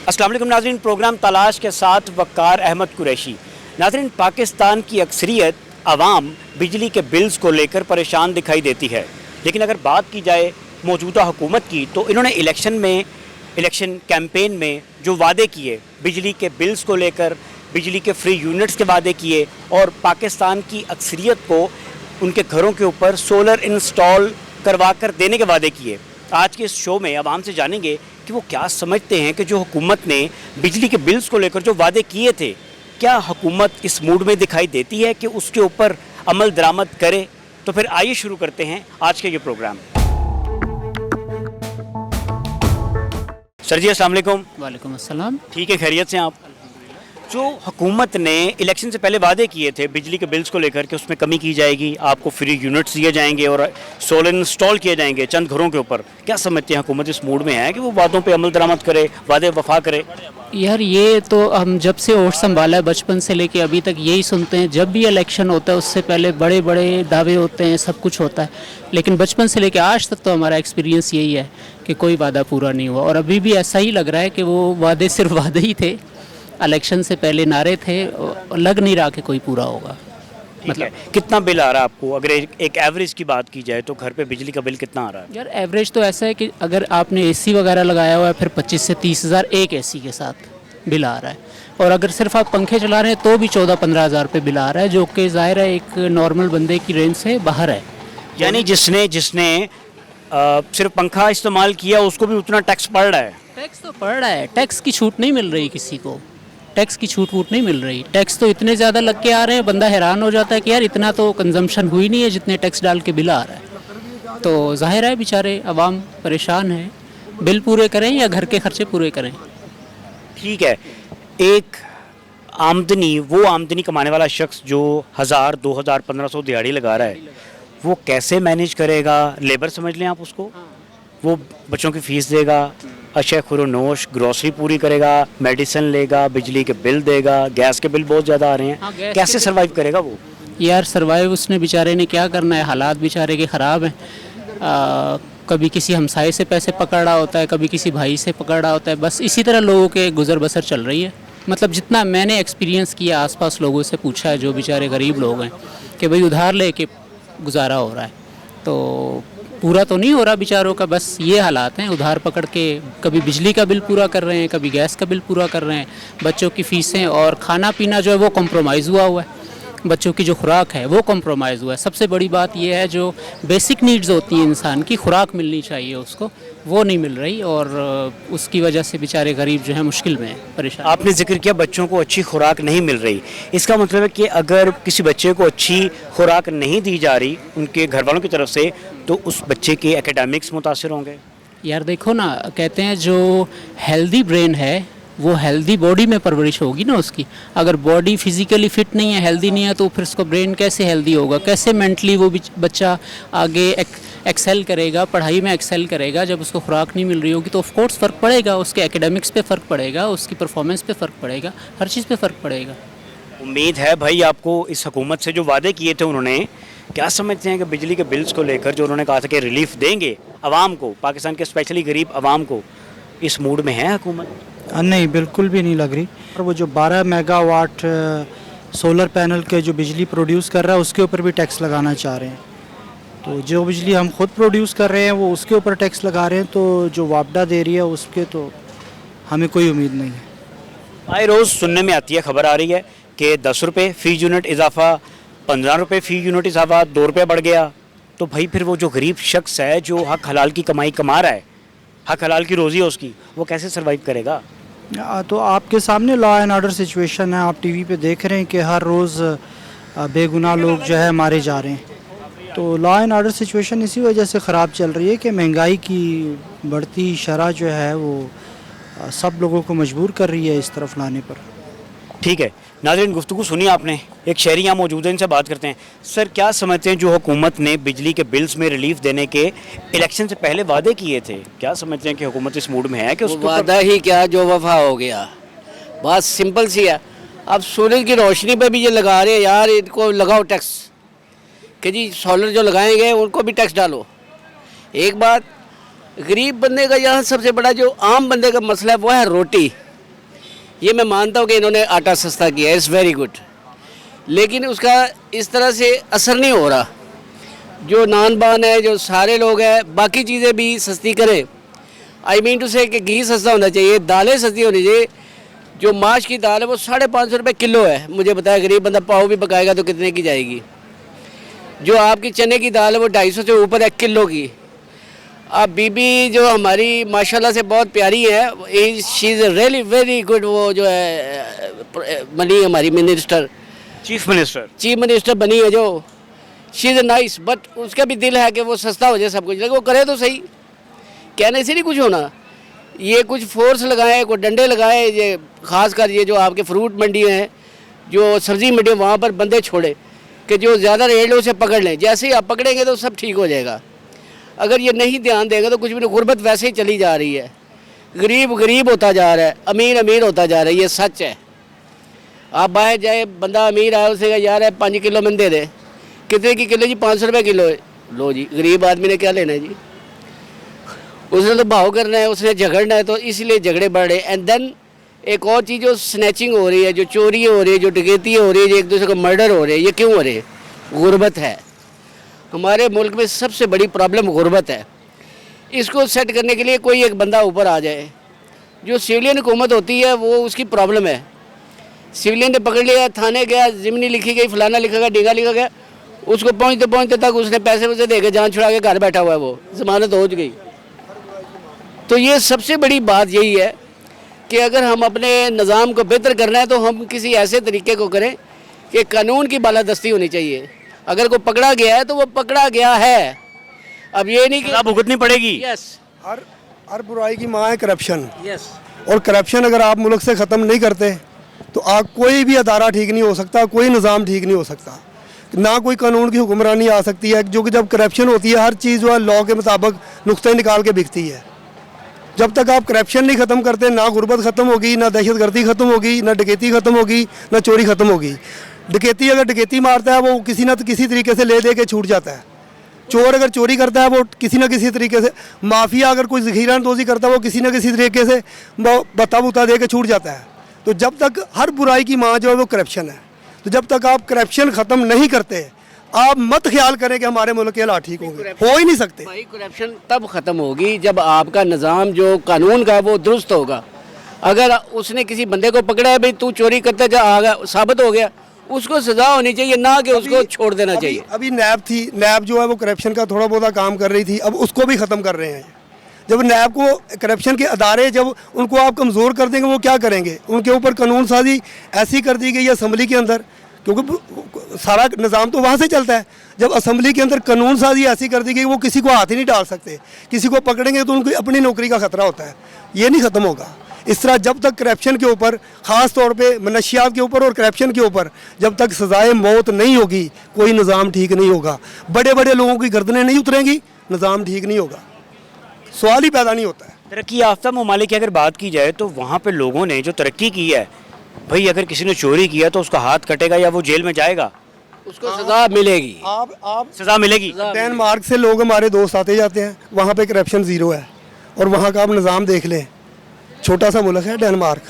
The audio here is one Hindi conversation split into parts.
अस्सलाम वालेकुम नाज़रीन, प्रोग्राम तलाश के साथ वक़ार अहमद कुरैशी। नाज़रीन, पाकिस्तान की अक्सरियत आवाम बिजली के बिल्स को लेकर परेशान दिखाई देती है, लेकिन अगर बात की जाए मौजूदा हुकूमत की तो इन्होंने इलेक्शन कैंपेन में जो वादे किए बिजली के बिल्स को लेकर, बिजली के फ्री यूनिट्स के वादे किए और पाकिस्तान की अक्सरियत को उनके घरों के ऊपर सोलर इंस्टॉल करवा कर देने के वादे किए। आज के इस शो में आवाम से जानेंगे कि वो क्या समझते हैं कि जो हुकूमत ने बिजली के बिल्स को लेकर जो वादे किए थे, क्या हुकूमत इस मूड में दिखाई देती है कि उसके ऊपर अमल दरामद करे। तो फिर आइए शुरू करते हैं आज के ये प्रोग्राम। सर जी, अस्सलाम वालेकुम। वालेकुम अस्सलाम। ठीक है, खैरियत से आप? जो हुकूमत ने इलेक्शन से पहले वादे किए थे बिजली के बिल्स को लेकर कि उसमें कमी की जाएगी, आपको फ्री यूनिट्स दिए जाएंगे और सोलर इंस्टॉल किए जाएंगे चंद घरों के ऊपर, क्या समझते हैं हुकूमत इस मूड में है कि वो वादों पे अमल दरामद करे, वादे वफा करे? यार, ये तो हम जब से होश संभाला है बचपन से लेके अभी तक यही सुनते हैं। जब भी इलेक्शन होता है उससे पहले बड़े बड़े दावे होते हैं, सब कुछ होता है, लेकिन बचपन से लेके आज तक तो हमारा एक्सपीरियंस यही है कि कोई वादा पूरा नहीं हुआ। और अभी भी ऐसा ही लग रहा है कि वो वादे सिर्फ वादे ही थे, इलेक्शन से पहले नारे थे, लग नहीं रहा कि कोई पूरा होगा। मतलब कितना बिल आ रहा है आपको? अगर एक एवरेज की बात की जाए तो घर पे बिजली का बिल कितना आ रहा है? यार, एवरेज तो ऐसा है कि अगर आपने एसी वगैरह लगाया हुआ है फिर 25 से 30 हज़ार एक एसी के साथ बिल आ रहा है, और अगर सिर्फ आप पंखे चला रहे हैं तो भी 14-15 हज़ार रुपये बिल आ रहा है, जो कि ज़ाहिर है एक नॉर्मल बंदे की रेंज से बाहर है। यानी जिसने सिर्फ पंखा इस्तेमाल किया उसको भी उतना टैक्स पड़ रहा है? टैक्स तो पड़ रहा है, टैक्स की छूट नहीं मिल रही किसी को, टैक्स की छूट वूट नहीं मिल रही। टैक्स तो इतने ज़्यादा लग के आ रहे हैं, बंदा हैरान हो जाता है कि यार इतना तो कंजम्पशन हुई नहीं है जितने टैक्स डाल के बिल आ रहा है। तो जाहिर है बेचारे अवाम परेशान है, बिल पूरे करें या घर के खर्चे पूरे करें। ठीक है, एक वो आमदनी कमाने वाला शख्स जो 1000, 2000, 1500 दिहाड़ी लगा रहा है, वो कैसे मैनेज करेगा? लेबर समझ लें आप उसको। वो बच्चों की फ़ीस देगा, अशय खुरोनोश, ग्रॉसरी पूरी करेगा, मेडिसिन लेगा, बिजली के बिल देगा, गैस के बिल बहुत ज़्यादा आ रहे हैं, कैसे सर्वाइव करेगा वो? यार, सर्वाइव उसने बेचारे ने क्या करना है, हालात बेचारे के ख़राब हैं। कभी किसी हमसाये से पैसे पकड़ रहा होता है, कभी किसी भाई से पकड़ रहा होता है, बस इसी तरह लोगों के गुजर बसर चल रही है। मतलब जितना मैंने एक्सपीरियंस किया, आसपास लोगों से पूछा है जो बेचारे गरीब लोग हैं, कि भाई उधार लेके गुजारा हो रहा है, तो पूरा तो नहीं हो रहा बेचारों का, बस ये हालात हैं। उधार पकड़ के कभी बिजली का बिल पूरा कर रहे हैं, कभी गैस का बिल पूरा कर रहे हैं, बच्चों की फ़ीसें और खाना पीना जो है वो कॉम्प्रोमाइज़ हुआ है, बच्चों की जो खुराक है वो कॉम्प्रोमाइज़ हुआ है। सबसे बड़ी बात यह है, जो बेसिक नीड्स होती हैं इंसान की, खुराक मिलनी चाहिए उसको, वो नहीं मिल रही, और उसकी वजह से बेचारे गरीब जो है मुश्किल में है, परेशान। आपने जिक्र किया बच्चों को अच्छी खुराक नहीं मिल रही, इसका मतलब है कि अगर किसी बच्चे को अच्छी खुराक नहीं दी जा रही उनके घर वालों की तरफ से, तो उस बच्चे के एकेडमिक्स मुतासिर होंगे। यार देखो ना, कहते हैं जो हेल्दी ब्रेन है वो हेल्दी बॉडी में परवरिश होगी ना उसकी। अगर बॉडी फिजिकली फिट नहीं है, हेल्दी नहीं है, तो फिर उसका ब्रेन कैसे हेल्दी होगा? कैसे मेंटली वो बच्चा आगे एक्सेल करेगा, पढ़ाई में एक्सेल करेगा? जब उसको खुराक नहीं मिल रही होगी तो ऑफ कोर्स फ़र्क पड़ेगा, उसके एकेडमिक्स पे फ़र्क पड़ेगा, उसकी परफॉर्मेंस पे फ़र्क पड़ेगा, हर चीज़ पे फ़र्क पड़ेगा। उम्मीद है भाई आपको इस हुकूमत से जो वादे किए थे उन्होंने, क्या समझते हैं कि बिजली के बिल्स को लेकर जो उन्होंने कहा था कि रिलीफ देंगे आवाम को, पाकिस्तान के स्पेशली गरीब आवाम को, इस मूड में है हुकूमत? नहीं, बिल्कुल भी नहीं लग रही। और वो जो 12 मेगावाट सोलर पैनल के जो बिजली प्रोड्यूस कर रहा है उसके ऊपर भी टैक्स लगाना चाह रहे हैं। तो जो बिजली हम खुद प्रोड्यूस कर रहे हैं वो उसके ऊपर टैक्स लगा रहे हैं, तो जो वापडा दे रही है उसके तो हमें कोई उम्मीद नहीं है। आए रोज़ सुनने में आती है, खबर आ रही है कि 10 रुपये फ़ी यूनिट इजाफा, 15 रुपये फ़ी यूनिट इजाफा, 2 रुपये बढ़ गया। तो भाई फिर वो जो गरीब शख्स है जो हक हलाल की कमाई कमा रहा है, हक हलाल की रोज़ी है उसकी, वो कैसे सर्वाइव करेगा? तो आपके सामने लॉ एंड ऑर्डर सिचुएशन है, आप टीवी पे देख रहे हैं कि हर रोज़ बेगुनाह लोग जो है मारे जा रहे हैं। तो लॉ एंड ऑर्डर सिचुएशन इसी वजह से ख़राब चल रही है कि महंगाई की बढ़ती शरह जो है वो सब लोगों को मजबूर कर रही है इस तरफ लाने पर। ठीक है नाज़रीन, गुफ्तगू सुनी आपने, एक शहरी यहाँ मौजूद है, इनसे बात करते हैं। सर, क्या समझते हैं जो हुकूमत ने बिजली के बिल्स में रिलीफ देने के इलेक्शन से पहले वादे किए थे, क्या समझते हैं कि हुकूमत इस मूड में है कि उसको वादा ही क्या जो वफा हो गया? बात सिंपल सी है। अब सूरज की रोशनी पे भी ये लगा रहे हैं, यार इनको लगाओ टैक्स, कि जी सोलर जो लगाएंगे उनको भी टैक्स डालो। एक बात, गरीब बंदे का यहाँ सबसे बड़ा जो आम बंदे का मसला है वो है रोटी। ये मैं मानता हूँ कि इन्होंने आटा सस्ता किया है, इट्स वेरी गुड, लेकिन उसका इस तरह से असर नहीं हो रहा। जो नान बान है, जो सारे लोग हैं, बाकी चीज़ें भी सस्ती करें। आई मीन टू से कि घी सस्ता होना चाहिए, दालें सस्ती होनी चाहिए। जो माश की दाल है वो 550 रुपये किलो है। मुझे बताया गरीब बंदा पाव भी पकाएगा तो कितने की जाएगी। जो आपकी चने की दाल है वो 250 से ऊपर है किलो की। अब बीबी जो हमारी माशाल्लाह से बहुत प्यारी है, she is really very good. वो जो है बनी हमारी मिनिस्टर, चीफ मिनिस्टर बनी है जो, शी इज़ नाइस, बट उसका भी दिल है कि वो सस्ता हो जाए सब कुछ, लेकिन वो करे तो सही। कहने से नहीं कुछ होना। ये कुछ फोर्स लगाएं, कोई डंडे लगाएं। ये खासकर ये जो आपके फ्रूट मंडी हैं, जो सब्ज़ी मंडी, वहाँ पर बंदे छोड़े कि जो ज़्यादा रेट है उसे पकड़ लें। जैसे ही आप पकड़ेंगे तो सब ठीक हो जाएगा। अगर ये नहीं ध्यान देगा तो कुछ भी नहीं। गुर्बत वैसे ही चली जा रही है, गरीब गरीब होता जा रहा है, अमीर अमीर होता जा रहा है। ये सच है। आप बाहर जाए, बंदा अमीर आया, उसे यार है 5 किलो में दे दे। कितने की किलो जी? 500 रुपये किलो है। लो जी, गरीब आदमी ने क्या लेना है जी? उसने तो भाव करना है, उसने झगड़ना है, तो इसलिए झगड़े बढ़ रहे। एंड देन एक और चीज़, जो स्नैचिंग हो रही है, जो चोरी हो रही है, जो डकैती हो रही है, जो एक दूसरे को मर्डर हो रहे हैं, ये क्यों हो रहे हैं? गुर्बत है। हमारे मुल्क में सबसे बड़ी प्रॉब्लम गुर्बत है। इसको सेट करने के लिए कोई एक बंदा ऊपर आ जाए। जो सिविलियन हुकूमत होती है वो उसकी प्रॉब्लम है। सिविलियन ने पकड़ लिया, थाने गया, ज़िमनी लिखी गई, फलाना लिखा गया, डीगा लिखा गया, उसको पहुँचते पहुँचते तक उसने पैसे वैसे दे के जान छुड़ा के घर बैठा हुआ है, वो ज़मानत हो गई। तो ये सबसे बड़ी बात यही है कि अगर हम अपने निज़ाम को बेहतर करना है तो हम किसी ऐसे तरीके को करें कि कानून की बालादस्ती होनी चाहिए। अगर कोई पकड़ा गया है तो वो पकड़ा गया है। अब ये नहीं कि सजा भुगतनी पड़ेगी। यस, हर बुराई की माँ है करप्शन। यस, और करप्शन अगर आप मुल्क से ख़त्म नहीं करते तो आप कोई भी अदारा ठीक नहीं हो सकता, कोई निज़ाम ठीक नहीं हो सकता, ना कोई कानून की हुक्मरानी आ सकती है। जो कि जब करप्शन होती है, हर चीज़ जो है लॉ के मुताबिक नुक्ते निकाल के बिकती है। जब तक आप करप्शन नहीं ख़त्म करते, ना गुर्बत ख़त्म होगी, ना दहशतगर्दी ख़त्म होगी, ना डकैती ख़त्म होगी, ना चोरी ख़त्म होगी। डकैती अगर डकैती मारता है वो किसी न किसी तरीके से ले दे के छूट जाता है। चोर अगर चोरी करता है वो किसी न किसी तरीके से, माफिया अगर कोई ज़ख़ीरा अंदोज़ी करता है वो किसी न किसी तरीके से बता बुता दे के छूट जाता है। तो जब तक हर बुराई की माँ जो है वो करप्शन है। तो जब तक आप करप्शन ख़त्म नहीं करते, आप मत ख्याल करें कि हमारे मुल्क के हालात ठीक होंगे, हो ही नहीं सकते। भाई करप्शन तब ख़त्म होगी जब आपका निज़ाम जो कानून का वो दुरुस्त होगा। अगर उसने किसी बंदे को पकड़ा है, भाई तू चोरी करता जा, आ गया, साबित हो गया, उसको सज़ा होनी चाहिए, ना कि उसको छोड़ देना चाहिए। अभी नैब थी, नैब जो है वो करप्शन का थोड़ा बहुत काम कर रही थी, अब उसको भी ख़त्म कर रहे हैं। जब नैब को करप्शन के अदारे जब उनको आप कमज़ोर कर देंगे, वो क्या करेंगे? उनके ऊपर कानून साजी ऐसी कर दी गई है असम्बली के अंदर, क्योंकि सारा निज़ाम तो वहाँ से चलता है। जब असम्बली के अंदर कानून साजी ऐसी कर दी गई, वो किसी को हाथ ही नहीं डाल सकते। किसी को पकड़ेंगे तो उनकी अपनी नौकरी का ख़तरा होता है। ये नहीं ख़त्म होगा इस तरह जब तक करप्शन के ऊपर, ख़ास तौर पे मनशियात के ऊपर और करप्शन के ऊपर जब तक सज़ाए मौत नहीं होगी, कोई निज़ाम ठीक नहीं होगा। बड़े बड़े लोगों की गर्दनें नहीं उतरेंगी, निज़ाम ठीक नहीं होगा, सवाल ही पैदा नहीं होता है। तरक्की याफ्ता ममालिक की अगर बात की जाए तो वहाँ पे लोगों ने जो तरक्की की है, भाई अगर किसी ने चोरी किया तो उसका हाथ कटेगा या वो जेल में जाएगा, उसको सज़ा मिलेगी। आप सजा मिलेगी। डेनमार्क से लोग हमारे दोस्त आते जाते हैं, वहाँ पे करप्शन ज़ीरो है। और वहाँ का आप निज़ाम देख लें, छोटा सा मुल्क है डेनमार्क,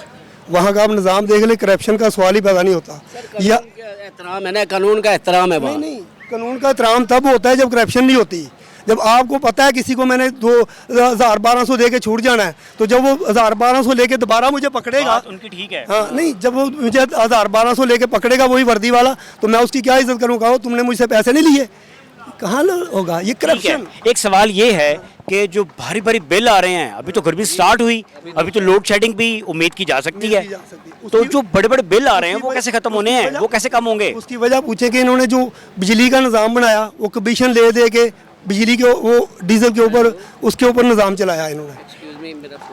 वहाँ का आप निज़ाम देख लें, करप्शन का सवाल ही पैदा नहीं होता। या एहतराम है ना, कानून का एहतराम है। नहीं, कानून का एहतराम तब होता है जब करप्शन नहीं होती। जब आपको पता है किसी को मैंने 2,1200 दे के छूट जाना है, तो जब वो 1,1200 लेके दोबारा मुझे पकड़ेगा, उनकी ठीक है। हाँ नहीं, जब वो मुझे 1,1200 लेके पकड़ेगा वही वर्दी वाला, तो मैं उसकी क्या इज्जत करूँगा? हो तुमने मुझसे पैसे नहीं लिए, कहाँ होगा ये करप्शन? एक सवाल ये है कि जो भारी भारी बिल आ रहे हैं, अभी तो गर्मी स्टार्ट हुई, अभी तो लोड शेडिंग भी उम्मीद की जा सकती है, तो जो बड़े बड़े बिल आ रहे हैं वो कैसे खत्म होने हैं, वो कैसे कम होंगे? उसकी वजह पूछे कि इन्होंने जो बिजली का निज़ाम बनाया, वो कमीशन ले दे के बिजली के वो डीजल के ऊपर, उसके ऊपर निज़ाम चलाया इन्होंने,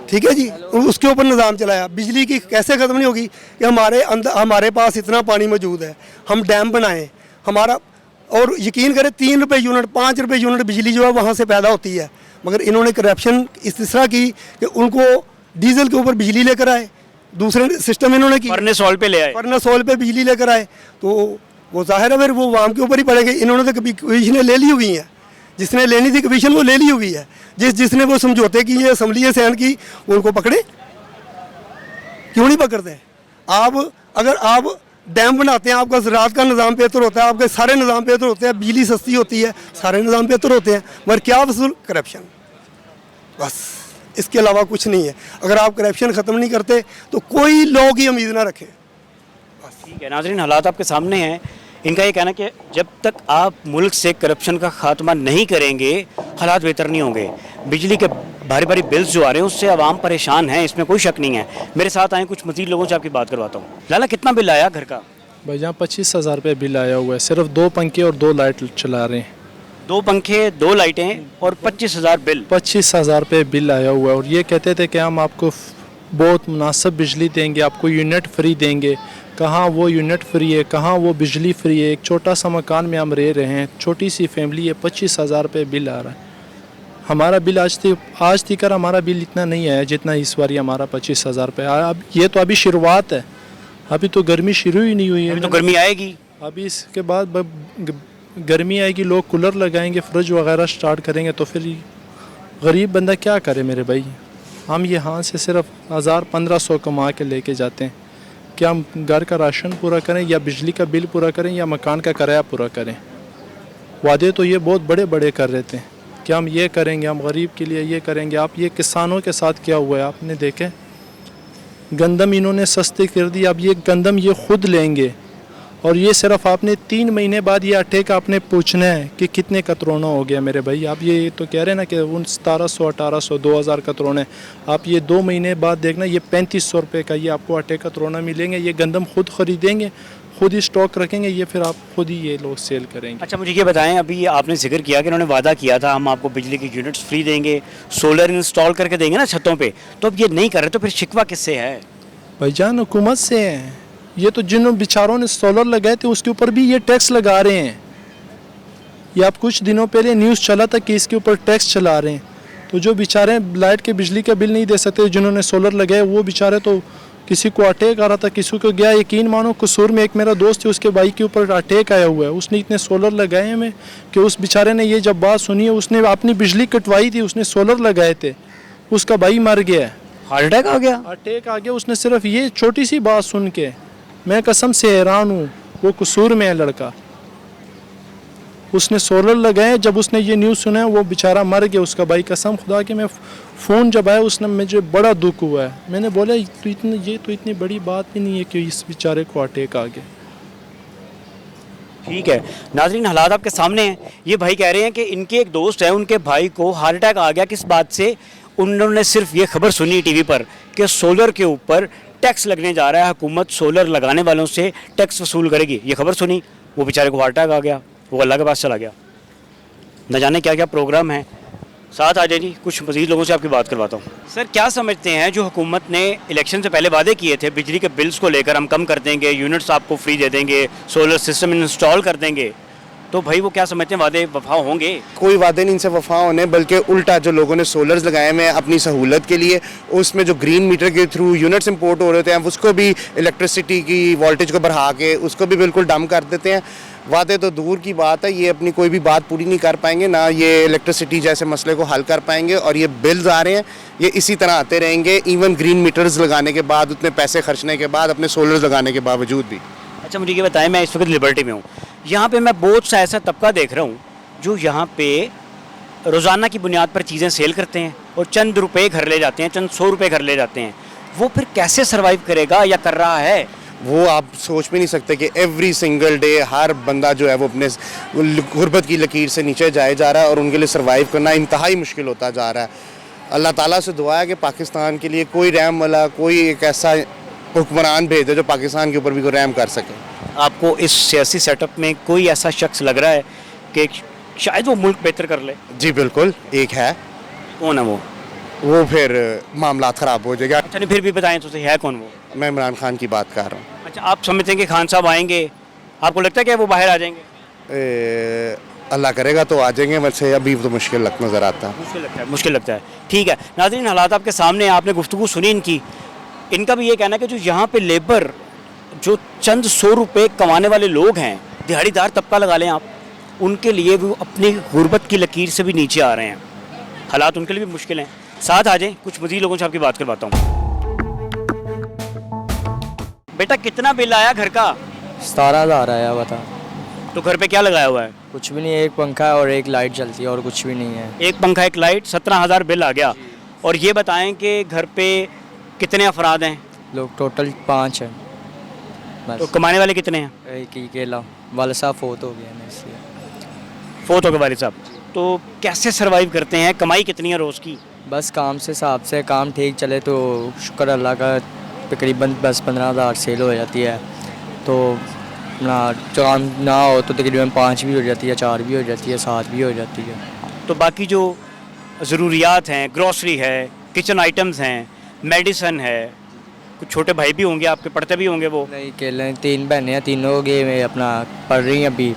ठीक है जी, उसके ऊपर निज़ाम चलाया। बिजली की कैसे ख़त्म नहीं होगी कि हमारे पास इतना पानी मौजूद है, हम डैम बनाएं हमारा, और यकीन करें 3 रुपये यूनिट, 5 रुपये यूनिट बिजली जो है वहाँ से पैदा होती है। मगर इन्होंने करप्शन इस तरह की कि उनको डीजल के ऊपर बिजली लेकर आए, दूसरे सिस्टम इन्होंने की, फर्नेस ऑयल पे ले आए, फर्नेस ऑयल पे बिजली लेकर आए, तो वो जाहिर है फिर वो वाम के ऊपर ही पड़ेंगे। इन्होंने तो कभी कमीशनें ले ली हुई हैं, जिसने लेनी थी कमीशन वो ले ली हुई है। जिसने वो समझौते किए, असम्बली सैन की, उनको पकड़े, क्यों नहीं पकड़ते? आप अगर आप डैम बनाते हैं, आपका ज़राअत का निज़ाम बेहतर होता है, आपके सारे निज़ाम बेहतर होते हैं, बिजली सस्ती होती है, सारे निज़ाम बेहतर होते हैं, मगर क्या वसूल? करप्शन, बस इसके अलावा कुछ नहीं है। अगर आप करप्शन ख़त्म नहीं करते तो कोई लोग ही उम्मीद ना रखें। ठीक है नाज़रीन, हालात आपके सामने हैं। इनका ये कहना है कि जब तक आप मुल्क से करप्शन का खात्मा नहीं करेंगे हालात बेहतर नहीं होंगे। बिजली के भारी भारी बिल्स जो आ रहे हैं उससे आवाम परेशान है, इसमें कोई शक नहीं है। मेरे साथ आए कुछ मज़ीद लोगों से आपकी बात करवाता हूँ। लाला, कितना बिल आया घर का? भाईजान 25,000 रुपये बिल आया हुआ है, सिर्फ 2 पंखे और 2 लाइट चला रहे हैं। 2 पंखे 2 लाइटें और 25,000 बिल। 25,000 रुपये बिल आया हुआ है और ये कहते थे कि हम आपको बहुत मुनासिब बिजली देंगे, आपको यूनिट फ्री देंगे। कहाँ वो यूनिट फ्री है, कहाँ वो बिजली फ्री है। एक छोटा सा मकान में हम रह रहे हैं, छोटी सी फैमिली है, 25,000 रुपये बिल आ रहा है। हमारा बिल आज तक हमारा बिल इतना नहीं आया जितना इस बार हमारा 25,000 रुपये आया। अब ये तो अभी शुरुआत है, अभी तो गर्मी शुरू ही नहीं हुई है। अभी तो गर्मी आएगी। अभी इसके बाद गर्मी आएगी, लोग कूलर लगाएंगे, फ्रिज वगैरह स्टार्ट करेंगे, तो फिर गरीब बंदा क्या करे मेरे भाई। हम यहाँ से सिर्फ 1,000-1,500 कमा के लेके जाते हैं। क्या हम घर का राशन पूरा करें या बिजली का बिल पूरा करें या मकान का किराया पूरा करें? वादे तो ये बहुत बड़े बड़े कर रहे थे कि हम ये करेंगे, हम गरीब के लिए ये करेंगे। आप ये किसानों के साथ क्या हुआ है आपने देखे? गंदम इन्होंने सस्ती कर दी, अब ये गंदम ये खुद लेंगे और ये सिर्फ आपने 3 महीने बाद ये आटे का आपने पूछना है कि कितने कतरोना हो गया मेरे भाई। आप ये तो कह रहे हैं ना कि 1700, 1800, 2000 कतरोने, आप ये 2 महीने बाद देखना ये 3500 रुपये का ये आपको आटे का कतरोना मिलेंगे। ये गंदम खुद ख़रीदेंगे, खुद ही स्टॉक रखेंगे, ये फिर आप खुद ही ये लोग सेल करेंगे। अच्छा मुझे ये बताएं, अभी आपने जिक्र किया कि उन्होंने वादा किया था हम आपको बिजली की यूनिट्स फ्री देंगे, सोलर इंस्टॉल करके देंगे ना छतों पे, तो अब ये नहीं कर रहे, तो फिर शिकवा किससे है? भाईजान हुकूमत से है। ये तो जिन बेचारों ने सोलर लगाए थे उसके ऊपर भी ये टैक्स लगा रहे हैं। ये आप कुछ दिनों पहले न्यूज़ चला था कि इसके ऊपर टैक्स चला रहे हैं। तो जो बेचारे लाइट के बिजली का बिल नहीं दे सकते, जिन्होंने सोलर लगाए, वो बेचारे तो किसी को अटैक आ रहा था, किसी को गया। यकीन मानो कसूर में एक मेरा दोस्त है, उसके भाई के ऊपर अटैक आया हुआ है। उसने इतने सोलर लगाए हैं कि उस बेचारे ने ये जब बात सुनी है, उसने अपनी बिजली कटवाई थी, उसने सोलर लगाए थे, उसका भाई मर गया है। हार्ट अटैक आ गया? अटैक आ गया उसने सिर्फ ये छोटी सी बात सुन के। मैं कसम से हैरान हूँ, वो कसूर में है लड़का। उसने सोलर लगाए, जब उसने ये न्यूज़ सुना वो बेचारा मर गया उसका भाई। कसम खुदा के मैं फ़ोन जब आया उसने मुझे बड़ा दुख हुआ है। मैंने बोला ये तो इतनी बड़ी बात भी नहीं है कि इस बेचारे को अटैक आ गया। ठीक है नाज़रीन, हालात आपके सामने हैं। ये भाई कह रहे हैं कि इनके एक दोस्त है, उनके भाई को हार्ट अटैक आ गया। किस बात से? उन्होंने सिर्फ ये खबर सुनी टीवी पर कि सोलर के ऊपर टैक्स लगने जा रहा है, हुकूमत सोलर लगाने वालों से टैक्स वसूल करेगी। ये खबर सुनी, वो बेचारे को हार्ट अटैक आ गया, वो अल्लाह के पास चला गया। न जाने क्या क्या प्रोग्राम है। साथ आ जाइए, कुछ मज़ीद लोगों से आपकी बात करवाता हूँ। सर क्या समझते हैं, जो हुकूमत ने इलेक्शन से पहले वादे किए थे बिजली के बिल्स को लेकर, हम कम कर देंगे, यूनिट्स आपको फ्री दे देंगे, सोलर सिस्टम इंस्टॉल कर देंगे, तो भाई वो क्या समझते हैं, वादे वफा होंगे? कोई वादे नहीं इनसे वफा होने, बल्कि उल्टा जो लोगों ने सोलर्स लगाए हुए हैं अपनी सहूलत के लिए, उसमें जो ग्रीन मीटर के थ्रू यूनिट्स इंपोर्ट हो रहे थे, उसको भी इलेक्ट्रिसिटी की वोल्टेज को बढ़ा के उसको भी बिल्कुल डम कर देते हैं। वादे तो दूर की बात है, ये अपनी कोई भी बात पूरी नहीं कर पाएंगे, ना ये इलेक्ट्रिसिटी जैसे मसले को हल कर पाएंगे। और ये बिल्स आ रहे हैं, ये इसी तरह आते रहेंगे, इवन ग्रीन मीटर्स लगाने के बाद, उतने पैसे खर्चने के बाद, अपने सोलर्स लगाने के बावजूद भी। अच्छा मुझे ये बताएं, मैं इस वक्त लिबर्टी में हूँ, यहाँ पे मैं बहुत सा ऐसा तबका देख रहा हूँ जो यहाँ पे रोज़ाना की बुनियाद पर चीज़ें सेल करते हैं और चंद रुपए घर ले जाते हैं, चंद 100 रुपये घर ले जाते हैं। वो फिर कैसे सर्वाइव करेगा या कर रहा है? वो आप सोच भी नहीं सकते कि एवरी सिंगल डे हर बंदा जो है वो अपने गुर्बत की लकीर से नीचे जाए जा रहा है और उनके लिए सर्वाइव करना इंतहाई मुश्किल होता जा रहा है। अल्लाह ताला से दुआ है कि पाकिस्तान के लिए कोई रहम वाला, कोई एक ऐसा हुक्मरान भेजे जो पाकिस्तान के ऊपर भी कोई रहम कर सके। आपको इस सियासी सेटअप में कोई ऐसा शख्स लग रहा है कि शायद वो मुल्क बेहतर कर ले? जी बिल्कुल, एक है। कौन है वो? वो फिर मामला ख़राब हो जाएगा। अच्छा नहीं, फिर भी बताएं तो सही, है कौन वो? मैं इमरान खान की बात कर रहा हूँ। अच्छा, आप समझते हैं कि खान साहब आएंगे? आपको लगता है कि वो बाहर आ जाएंगे? अल्लाह करेगा तो आ जाएंगे, वैसे अभी तो मुश्किल नज़र आता है। मुश्किल लगता है। ठीक है नाज़रीन, हालात आपके सामने, आपने गुफ्तगू सुनी इनकी। इनका भी ये कहना है कि जो यहाँ पे लेबर, जो चंद 100 रुपये कमाने वाले लोग हैं, दिहाड़ीदार तबका लगा लें आप, उनके लिए वो अपनी गुर्बत की लकीर से भी नीचे आ रहे हैं। हालात उनके लिए भी मुश्किल हैं। साथ आ जाएं, कुछ मज़ीद लोगों से आपकी बात करवाता हूँ। बेटा कितना बिल आया घर का? 17,000 आया बता। तो घर पे क्या लगाया हुआ है? कुछ भी नहीं है, एक पंखा है और एक लाइट चलती है और कुछ भी नहीं है। एक पंखा एक लाइट, 17,000 बिल आ गया। और ये बताएं कि घर पे कितने अफराद हैं? लोग टोटल 5 हैं तो बस। कमाने वाले कितने हैं? एक ही अकेला, वाला साहब फोत हो गया ना इसलिए। फोत हो गए वालिद साहब। तो कैसे सरवाइव करते हैं? कमाई कितनी है रोज़ की? बस काम से हिसाब से काम ठीक चले तो शुक्र अल्लाह का तकरीबन 10-15,000 सेल हो जाती है। तो ना काम ना हो तो तकरीबन 5 भी हो जाती है, 4 भी हो जाती है, 7 भी हो जाती है। तो बाकी जो ज़रूरियात हैं, ग्रॉसरी है, किचन आइटम्स हैं, मेडिसन है, कुछ छोटे भाई भी होंगे आपके, पढ़ते भी होंगे वो? नहीं अकेले 3 बहनें हैं, तीनों गे में अपना पढ़ रही हैं अभी।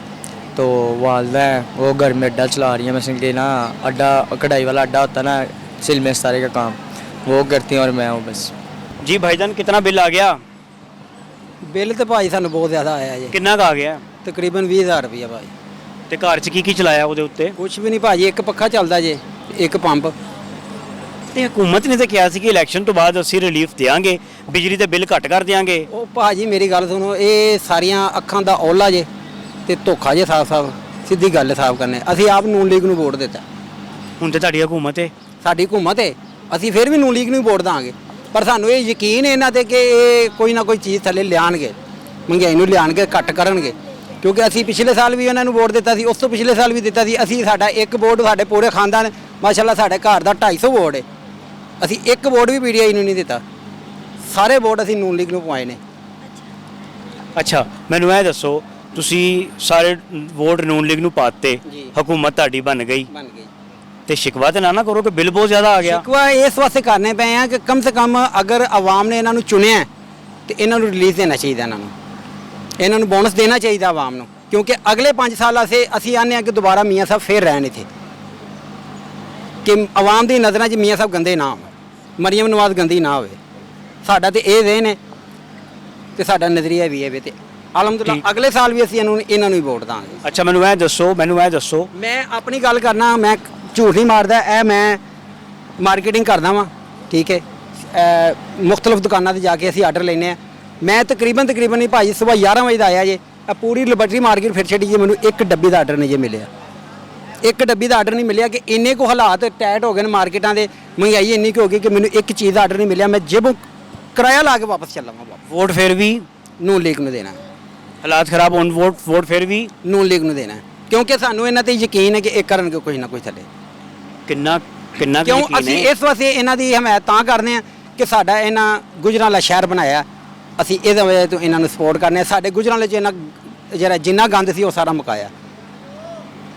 तो वालदा है वो घर में अड्डा चला रही है, मसलन कि ना अड्डा कढ़ाई वाला अड्डा होता है ना, सिल में सारे का काम वो करती हैं और मैं हूँ बस। जी भाईजान कितना बिल आ गया? बिल तो भाई सानू बहुत ज़्यादा आया जी, कितना का आ गया? तकरीबन 20,000 रुपया भाई। ਤੇ ਘਰ 'ਚ ਕੀ ਚਲਾਇਆ ਉਹਦੇ ਉੱਤੇ? ਕੁਛ ਵੀ ਨਹੀਂ ਭਾਜੀ, ਇੱਕ ਪੱਖਾ ਚੱਲਦਾ ਜੇ, ਇੱਕ ਪੰਪ। ਤੇ ਹਕੂਮਤ ਨੇ ਤਾਂ ਕਿਹਾ ਸੀ ਕਿ ਇਲੈਕਸ਼ਨ ਤੋਂ ਬਾਅਦ ਅਸੀਂ ਰਿਲੀਫ ਦੇਵਾਂਗੇ, ਬਿਜਲੀ ਦੇ ਬਿੱਲ ਘੱਟ ਕਰ ਦੇਵਾਂਗੇ। ਉਹ ਭਾਜੀ ਮੇਰੀ ਗੱਲ ਸੁਣੋ, ਇਹ ਸਾਰੀਆਂ ਅੱਖਾਂ ਦਾ ਔਲਾ ਜੇ ਤੇ ਧੋਖਾ ਜੇ ਸਾਫ਼ ਸਿੱਧੀ ਗੱਲ ਸਾਫ਼ ਕਰਨੇ। ਅਸੀਂ ਆਪ ਨੂਨ ਲੀਗ ਨੂੰ ਵੋਟ ਦਿੱਤਾ, ਹੁਣ ਤੇ ਤੁਹਾਡੀ ਹਕੂਮਤ ਹੈ। ਸਾਡੀ ਹਕੂਮਤ ਹੈ, ਅਸੀਂ ਫਿਰ ਵੀ ਨੂਨ ਲੀਗ ਨੂੰ ਵੋਟ ਦਾਂਗੇ। ਪਰ ਸਾਨੂੰ ਇਹ ਯਕੀਨ ਹੈ ਇਹਨਾਂ ਤੇ ਕਿ ਇਹ ਕੋਈ ਨਾ ਕੋਈ ਚੀਜ਼ ਥੱਲੇ ਲਿਆਣਗੇ, ਮਹਿੰਗਾਈ ਨੂੰ ਲਿਆਣਗੇ, ਘੱਟ ਕਰਨਗੇ। ਕਿਉਂਕਿ ਅਸੀਂ ਪਿਛਲੇ ਸਾਲ ਵੀ ਉਹਨਾਂ ਨੂੰ ਵੋਟ ਦਿੱਤਾ ਸੀ, ਉਸ ਤੋਂ ਪਿਛਲੇ ਸਾਲ ਵੀ ਦਿੱਤਾ ਸੀ। ਅਸੀਂ ਸਾਡਾ ਇੱਕ ਵੋਟ ਸਾਡੇ ਪੂਰੇ ਖਾਨਦਾਨ, ਮਾਸ਼ਾਅੱਲਾ ਸਾਡੇ ਘਰ ਦਾ 250 ਵੋਟ ਹੈ, ਅਸੀਂ ਇੱਕ ਵੋਟ ਵੀ ਪੀਡੀਆਈ ਨੂੰ ਨਹੀਂ ਦਿੱਤਾ, ਸਾਰੇ ਵੋਟ ਅਸੀਂ ਨੂਨ ਲੀਗ ਨੂੰ ਪਵਾਏ ਨੇ। ਅੱਛਾ ਮੈਨੂੰ ਇਹ ਦੱਸੋ, ਤੁਸੀਂ ਸਾਰੇ ਵੋਟ ਨੂਨ ਲੀਗ ਨੂੰ ਪਾਤੇ, ਜੀ। ਹਕੂਮਤ ਤੁਹਾਡੀ ਬਣ ਗਈ, ਬਣ ਗਈ। ਤੇ ਸ਼ਿਕਵਾ ਤੇ ਨਾ ਕਰੋ ਕਿ ਬਿੱਲ ਬਹੁਤ ਜ਼ਿਆਦਾ ਆ ਗਿਆ। ਸ਼ਿਕਵਾ ਇਸ ਵਾਸਤੇ ਕਰਨੇ ਪਏ ਆ ਕਿ ਕਮ ਸੇ ਕਮ ਅਗਰ ਆਵਾਮ ਨੇ ਇਹਨਾਂ ਨੂੰ ਚੁਣਿਆ ਹੈ, ਤੇ ਇਹਨਾਂ ਨੂੰ ਰਿਲੀਜ਼ ਦੇਣਾ ਚਾਹੀਦਾ, ਇਹਨਾਂ ਨੂੰ ਬੋਨਸ ਦੇਣਾ ਚਾਹੀਦਾ ਆਵਾਮ ਨੂੰ। ਕਿਉਂਕਿ ਅਗਲੇ 5 ਸਾਲਾਂ ਸੇ ਅਸੀਂ ਆਨੇ ਆ ਕਿ ਦੁਬਾਰਾ ਮੀਆਂ ਸਾਹਿਬ ਫੇਰ ਰਹਿਣ ਇੱਥੇ, ਕਿ ਆਵਾਮ ਦੀ ਨਜ਼ਰਾਂ 'ਚ ਮੀਆਂ ਸਾਹਿਬ ਗੰਦੇ ਨਾ ਹੋਣ, ਮਰੀਮ ਨਵਾਜ਼ ਗੰਦੀ ਨਾ ਹੋਵੇ। ਸਾਡਾ ਤੇ ਇਹ ਵੇਨ ਹੈ ਤੇ ਸਾਡਾ ਨਜ਼ਰੀਆ ਵੀ ਹੈ ਵੇ, ਤੇ ਅਲਹਮਦੁਲਿਲਾ ਅਗਲੇ ਸਾਲ ਵੀ ਅਸੀਂ ਇਹਨਾਂ ਨੂੰ ਹੀ ਵੋਟ ਦਾਂਗੇ। ਅੱਛਾ ਮੈਨੂੰ ਇਹ ਦੱਸੋ ਮੈਂ ਆਪਣੀ ਗੱਲ ਕਰਨਾ, ਮੈਂ ਝੂਠ ਨਹੀਂ ਮਾਰਦਾ। ਇਹ ਮੈਂ ਮਾਰਕੀਟਿੰਗ ਕਰਦਾ ਵਾਂ, ਠੀਕ ਹੈ। ਮੁxtਲਫ ਦੁਕਾਨਾਂ ਤੇ ਜਾ ਕੇ ਅਸੀਂ ਆਰਡਰ ਲੈਨੇ ਆ। ਮੈਂ ਤਕਰੀਬਨ ਨਹੀਂ ਭਾਜੀ, ਸਵੇਰ 11 ਵਜੇ ਦਾ ਆਇਆ ਜੇ, ਇਹ ਪੂਰੀ ਲਿਬਰਟੀ ਮਾਰਕੀਟ ਫਿਰ ਛੱਡੀ ਜੇ, ਮੈਨੂੰ ਇੱਕ ਡੱਬੀ ਦਾ ਆਰਡਰ ਨਹੀਂ ਜੇ ਮਿਲਿਆ, ਇੱਕ ਡੱਬੀ ਦਾ ਆਰਡਰ ਨਹੀਂ ਮਿਲਿਆ। ਕਿ ਇੰਨੇ ਕੁ ਹਾਲਾਤ ਟਾਈਟ ਹੋ ਗਏ ਨੇ ਮਾਰਕੀਟਾਂ ਦੇ, ਮਹਿੰਗਾਈ ਇੰਨੀ ਕੁ ਹੋ ਗਈ ਕਿ ਮੈਨੂੰ ਇੱਕ ਚੀਜ਼ ਦਾ ਆਰਡਰ ਨਹੀਂ ਮਿਲਿਆ। ਮੈਂ ਜੇਬੋਂ ਕਿਰਾਇਆ ਲਾ ਕੇ ਵਾਪਸ ਚੱਲਾਂ ਵਾਂ। ਵੋਟ ਫਿਰ ਵੀ ਨੂਨ ਲੀਗ ਨੂੰ ਦੇਣਾ, ਹਾਲਾਤ ਖਰਾਬ ਹੋਣ ਵੋਟ ਫਿਰ ਵੀ ਨੂਨ ਲੀਗ ਨੂੰ ਦੇਣਾ, ਕਿਉਂਕਿ ਸਾਨੂੰ ਇਹਨਾਂ ਤੇ ਯਕੀਨ ਹੈ ਕਿ ਇਹ ਕਰਨਗੇ ਕੁਝ ਨਾ ਕੁਝ ਥੱਲੇ। ਕਿੰਨਾ ਕਿਉਂ ਅਸੀਂ ਇਸ ਵਾਸਤੇ ਇਹਨਾਂ ਦੀ ਹਮਾਇਤ ਤਾਂ ਕਰਦੇ ਹਾਂ ਕਿ ਸਾਡਾ ਇਹਨਾਂ ਗੁਜਰਾਂ ਵਾਲਾ ਸ਼ਹਿਰ ਬਣਾਇਆ, ਅਸੀਂ ਇਹਦੇ ਵਜ੍ਹਾ ਤੋਂ ਇਹਨਾਂ ਨੂੰ ਸਪੋਰਟ ਕਰਨੇ ਆ। ਸਾਡੇ ਗੁਜਰਾਂ ਵਾਲੇ 'ਚ ਇਹਨਾਂ ਜਿਹੜਾ ਜਿੰਨਾ ਗੰਦ ਸੀ ਉਹ ਸਾਰਾ ਮੁਕਾਇਆ,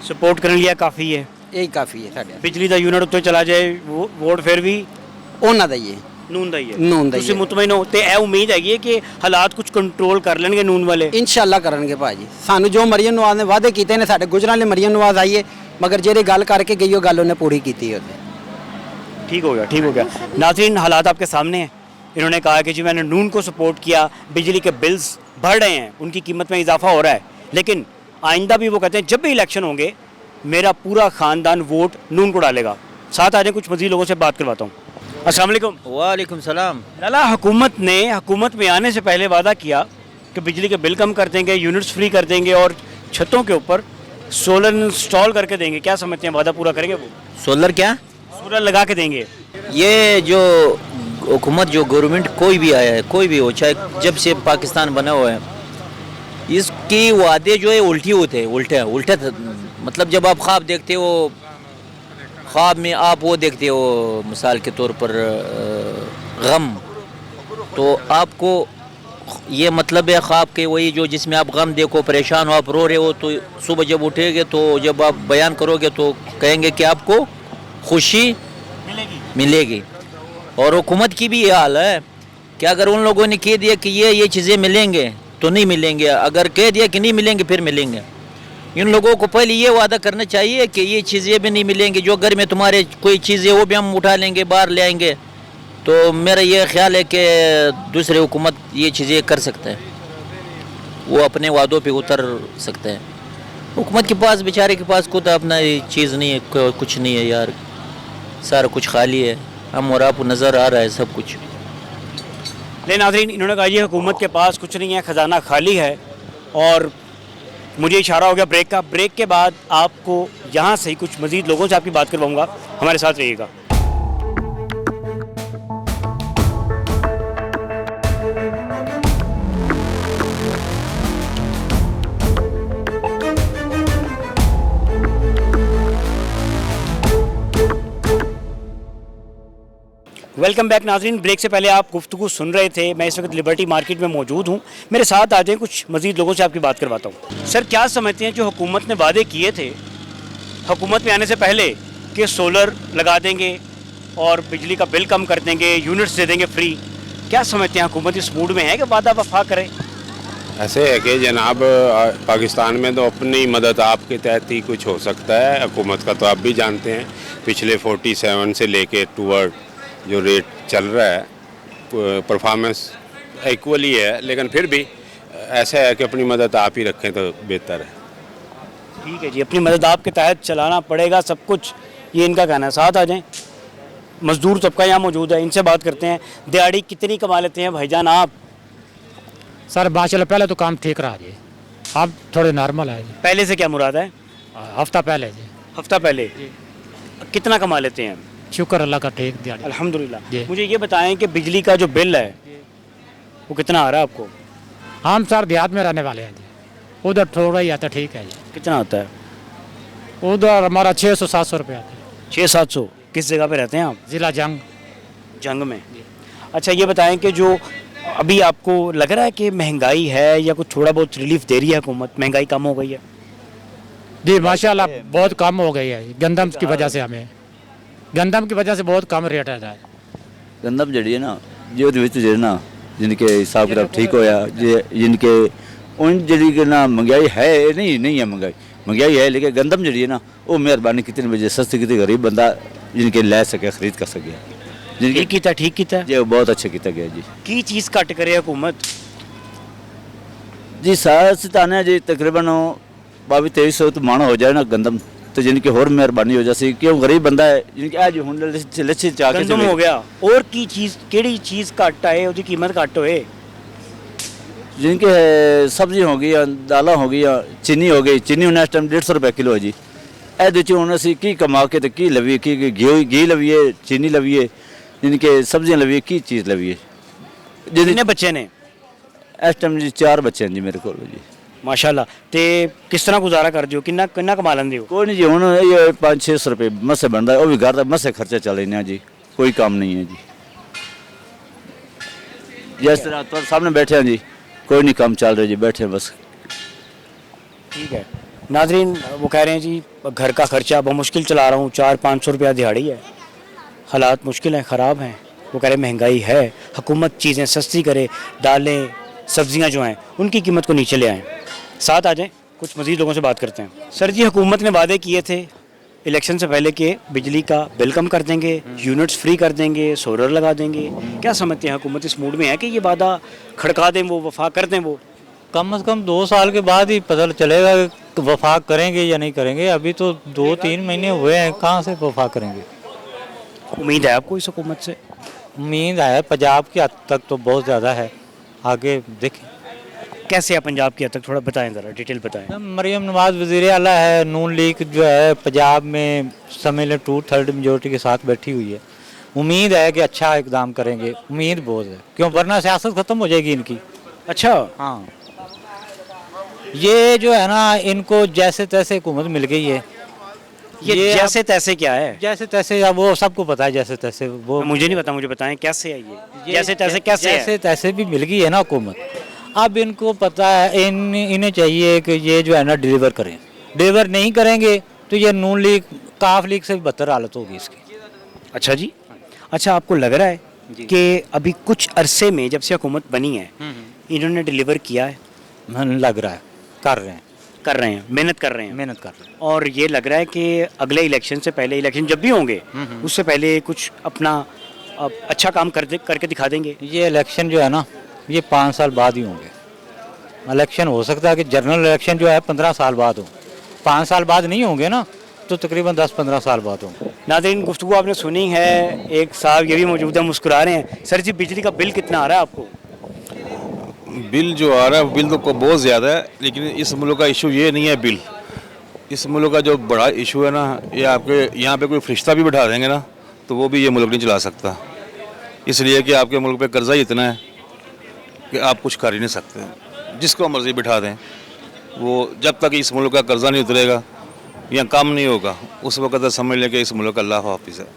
ਸਪੋਰਟ ਕਰਨ ਲਈ ਕਾਫੀ ਹੈ, ਇਹ ਕਾਫੀ ਹੈ। ਸਾਡੇ ਬਿਜਲੀ ਦਾ ਯੂਨਿਟ ਉੱਤੇ ਚਲਾ ਜਾਏ ਵੋਟ ਫਿਰ ਵੀ ਉਹਨਾਂ ਦਾ ਹੀ ਹੈ, ਨੂਨ ਦਾ ਹੀ ਹੈ। ਨੂਨ ਦਾ ਹੀ ਤੁਸੀਂ ਹੈ। ਮੁਤਮਈਨ ਹੋ ਤੇ ਇਹ ਉਮੀਦ ਹੈਗੀ ਹੈ ਕਿ ਹਾਲਾਤ ਕੁਝ ਕੰਟਰੋਲ ਕਰ ਲੈਣਗੇ ਨੂਨ ਵਾਲੇ? ਇਨਸ਼ਾਅੱਲਾ ਕਰਨਗੇ ਭਾਜੀ। ਸਾਨੂੰ ਜੋ ਮਰੀਮ ਨਵਾਜ਼ ਨੇ ਵਾਅਦੇ ਕੀਤੇ ਨੇ, ਸਾਡੇ ਗੁਜਰਾਂ ਵਾਲੇ ਮਰੀਮ ਨਵਾਜ਼ ਆਈਏ, मगर जेरे गल करके गई वो गल उन्हें पूरी की थी। ठीक हो गया। नाज़रीन हालात आपके सामने हैं। इन्होंने कहा कि जी मैंने नून को सपोर्ट किया, बिजली के बिल्स बढ़ रहे हैं, उनकी कीमत में इजाफा हो रहा है, लेकिन आइंदा भी वो कहते हैं जब भी इलेक्शन होंगे मेरा पूरा ख़ानदान वोट नून को डालेगा। साथ आ जाए, कुछ मज़ीद लोगों से बात करवाता हूँ। अस्सलाम वालेकुम। वालेकुम सलाम। लाला, हुकूमत में आने से पहले वादा किया कि बिजली के बिल कम कर देंगे, यूनिट्स फ्री कर देंगे और छतों के ऊपर सोलर इंस्टॉल करके देंगे। क्या समझते हैं, वादा पूरा करेंगे वो? सोलर क्या? सोलर लगा के देंगे। ये जो हुकूमत, जो गवर्नमेंट कोई भी आया है, कोई भी हो, चाहे जब से पाकिस्तान बना हुआ है, इसकी वादे जो है उल्टे मतलब जब आप ख्वाब देखते हो, ख्वाब में आप वो देखते हो, मिसाल के तौर पर गम, तो आपको ये मतलब है ख्वाब के वही जो जिसमें आप गम देखो, परेशान हो, आप रो रहे हो, तो सुबह जब उठेंगे तो जब आप बयान करोगे तो कहेंगे कि आपको खुशी मिलेगी। और हुकूमत की भी ये हाल है कि अगर उन लोगों ने कह दिया कि ये चीज़ें मिलेंगे तो नहीं मिलेंगे, अगर कह दिया कि नहीं मिलेंगे फिर मिलेंगे। इन लोगों को पहले ये वादा करना चाहिए कि ये चीज़ें भी नहीं मिलेंगी, जो घर में तुम्हारे कोई चीज़ें वो भी हम उठा लेंगे, बाहर ले आएंगे। तो मेरा ये ख्याल है कि दूसरे हुकूमत ये चीज़ें कर सकते हैं, वो अपने वादों पे उतर सकते हैं। हुकूमत के पास, बेचारे के पास खुद अपना चीज़ नहीं है, कुछ नहीं है यार, सारा कुछ खाली है। हम और आपको नज़र आ रहा है सब कुछ। लेकिन नाज़रीन, इन्होंने कहा ये हुकूमत के पास कुछ नहीं है, ख़जाना खाली है। और मुझे इशारा हो गया ब्रेक का। ब्रेक के बाद आपको यहाँ से ही कुछ मज़ीद लोगों से आपकी बात करवाऊँगा, हमारे साथ रहिएगा। वेलकम बैक नाज़रीन। ब्रेक से पहले आप गुफ्तगू सुन रहे थे। मैं इस वक्त लिबर्टी मार्केट में मौजूद हूँ। मेरे साथ आ जाएं, कुछ मज़ीद लोगों से आपकी बात करवाता हूँ। सर, क्या समझते हैं जो हुकूमत ने वादे किए थे हुकूमत में आने से पहले कि सोलर लगा देंगे और बिजली का बिल कम कर देंगे, यूनिट्स दे देंगे फ्री, क्या समझते हैं हुकूमत इस मूड में है कि वादा वफा करे? ऐसे है कि जनाब, पाकिस्तान में तो अपनी मदद आपके तहत ही कुछ हो सकता है। हुकूमत का तो आप भी जानते हैं, पिछले 47 से लेके टूवर्ड जो रेट चल रहा है, परफॉर्मेंस इक्वली है, लेकिन फिर भी ऐसा है कि अपनी मदद आप ही रखें तो बेहतर है। ठीक है जी, अपनी मदद आपके तहत चलाना पड़ेगा सब कुछ, ये इनका कहना है। साथ आ जाएं, मजदूर सबका यहाँ मौजूद है, इनसे बात करते हैं। दिहाड़ी कितनी कमा लेते हैं भाईजान आप? सर माशाल्लाह पहले तो काम ठीक रहा जी, अब थोड़े नॉर्मल है जी। पहले से क्या मुराद है? हफ्ता पहले जी। हफ्ता पहले कितना कमा लेते हैं? शुक्र अल्लाह का, ठीक दिहाड़ी अल्हम्दुलिल्लाह। मुझे ये बताएं कि बिजली का जो बिल है वो कितना आ रहा है आपको? हम सर देहात में रहने वाले हैं जी, उधर थोड़ा ही आता, ठीक है जी। कितना आता है उधर? हमारा 600-700 रुपये आता है। 600-700? किस जगह पे रहते हैं आप? ज़िला जंग में। अच्छा, ये बताएं कि जो अभी आपको लग रहा है कि महंगाई है या कुछ थोड़ा बहुत रिलीफ दे रही है हुकूमत, महंगाई कम हो गई है? जी माशाल्लाह बहुत कम हो गई है, गंदम की वजह से, हमें गंदम की वजह से बहुत कम रेट है। गंदम जड़ी है ना जो ना जिनके हिसाब किताब ठीक होया, जिनके उन जड़ी के ना महंगाई है नहीं है, महंगाई है, लेकिन गंदम जड़ी है ना वो मेहरबानी कितनी वजह सस्ती कितनी गरीब बंदा जिनके ले सके, खरीद कर सके। जिनके ठीक किया जी बहुत अच्छा किया गया जी। की चीज़ घट करे हुकूमत? जी सारा सिताने जी तकरीबन 2200 तो माना हो जाए ना गंदम, तो जिनकी होर मेहरबानी हो जाती, क्यों गरीब बंदा है जिनकी आज हुन लच्छी चाके गंदम हो गया। और की चीज़ केड़ी चीज़ घट आए उसकी कीमत घट होए? जिनके सब्जी हो गई, दाल हो गई, चीनी हो गई। चीनी उन्हें इस टाइम 150 रुपये किलो है जी। ए हूँ असी की कमा के तो की लवीए, की घी लवीए, चीनी लवीए, जिनके सब्जियां लवीए, की चीज़ लवीए। जितने बच्चे ने इस टाइम जी 4 बच्चे हैं जी मेरे को जी। माशाल्लाह। ते किस तरह गुजारा कर दियो? किन्ना किन्ना कमा लेंदे हो? कोई नहीं जी, हुन ये 500-600 रुपये मसे बनता है, वो भी घर का मसे खर्चा चल रहे जी, कोई काम नहीं है जी। जिस तरह तो सामने बैठे हैं जी, कोई नहीं काम चल रहा जी, बैठे हैं बस। ठीक है नाजरीन, वो कह रहे हैं जी घर का खर्चा बहुत मुश्किल चला रहा हूँ, 400-500 रुपया दिहाड़ी है, हालात मुश्किल हैं, ख़राब हैं। वो कह रहे महंगाई है, हुकूमत चीज़ें सस्ती करे, दालें सब्जियां जो हैं उनकी कीमत को नीचे ले आएँ। साथ आ जाएं, कुछ मज़ीद लोगों से बात करते हैं। सर जी, हुकूमत ने वादे किए थे इलेक्शन से पहले कि बिजली का बिल कम कर देंगे, यूनिट्स फ्री कर देंगे, सोलर लगा देंगे, क्या समझते हैं हुकूमत इस मूड में है कि ये वादा खड़का दें, वो वफा कर दें? वो कम से कम 2 साल के बाद ही पता चलेगा कि वफा करेंगे या नहीं करेंगे। अभी तो 2-3 महीने हुए हैं, कहाँ से वफा करेंगे? उम्मीद है आपको इस हुकूमत से? उम्मीद है, पंजाब की हद तक तो बहुत ज़्यादा है, आगे देखें। कैसे है पंजाब की हद तक, थोड़ा बताएं, ज़रा डिटेल बताएं। मरियम नवाज वज़ीर आला है, नून लीग जो है पंजाब में समझ लें 2/3 मेजोरिटी के साथ बैठी हुई है। उम्मीद है कि अच्छा इकदाम करेंगे, उम्मीद बहुत है, क्यों वरना सियासत ख़त्म हो जाएगी इनकी। अच्छा हाँ, ये जो है ना, इनको जैसे तैसे हुकूमत मिल गई है। ये जैसे तैसे क्या है? जैसे तैसे वो सबको पता है, जैसे तैसे वो मुझे नहीं पता, मुझे बताएं कैसे है ये जैसे तैसे? कैसे जैसे तैसे भी मिल गई है ना हुकूमत। अब इनको पता है, इन्हें चाहिए कि ये जो है ना डिलीवर करें। डिलीवर नहीं करेंगे तो ये नून लीग काफ लीग से भी बदतर हालत होगी इसकी। अच्छा जी, अच्छा आपको लग रहा है कि अभी कुछ अरसे में जब से हुकूमत बनी है इन्होंने डिलीवर किया है? लग रहा है कर रहे हैं, मेहनत कर रहे हैं। और ये लग रहा है कि अगले इलेक्शन से पहले, इलेक्शन जब भी होंगे उससे पहले कुछ अपना अच्छा काम करके दिखा देंगे। ये इलेक्शन जो है ना, ये 5 साल बाद ही होंगे। इलेक्शन हो सकता है कि जनरल इलेक्शन जो है 15 साल बाद हो, 5 साल बाद नहीं होंगे ना, तो तकरीबन 10-15 साल बाद होंगे। नाज़रीन, गुफ्तगू आपने सुनी है, एक साहब ये भी मौजूद है, मुस्कुरा रहे हैं। सर जी, बिजली का बिल कितना आ रहा है आपको? बिल जो आ रहा है बिल तो बहुत ज़्यादा है, लेकिन इस मुल्क का इशू ये नहीं है बिल। इस मुल्क का जो बड़ा इशू है ना, ये आपके यहाँ पे कोई फरिश्ता भी बैठा देंगे ना तो वो भी ये मुल्क नहीं चला सकता, इसलिए कि आपके मुल्क पे कर्जा ही इतना है कि आप कुछ कर ही नहीं सकते। जिसको मर्ज़ी बिठा दें, वो जब तक इस मुल्क का कर्जा नहीं उतरेगा या कम नहीं होगा उस वक्त तक समझ लें कि इस मुल्क का अल्लाह हाफिज़ है।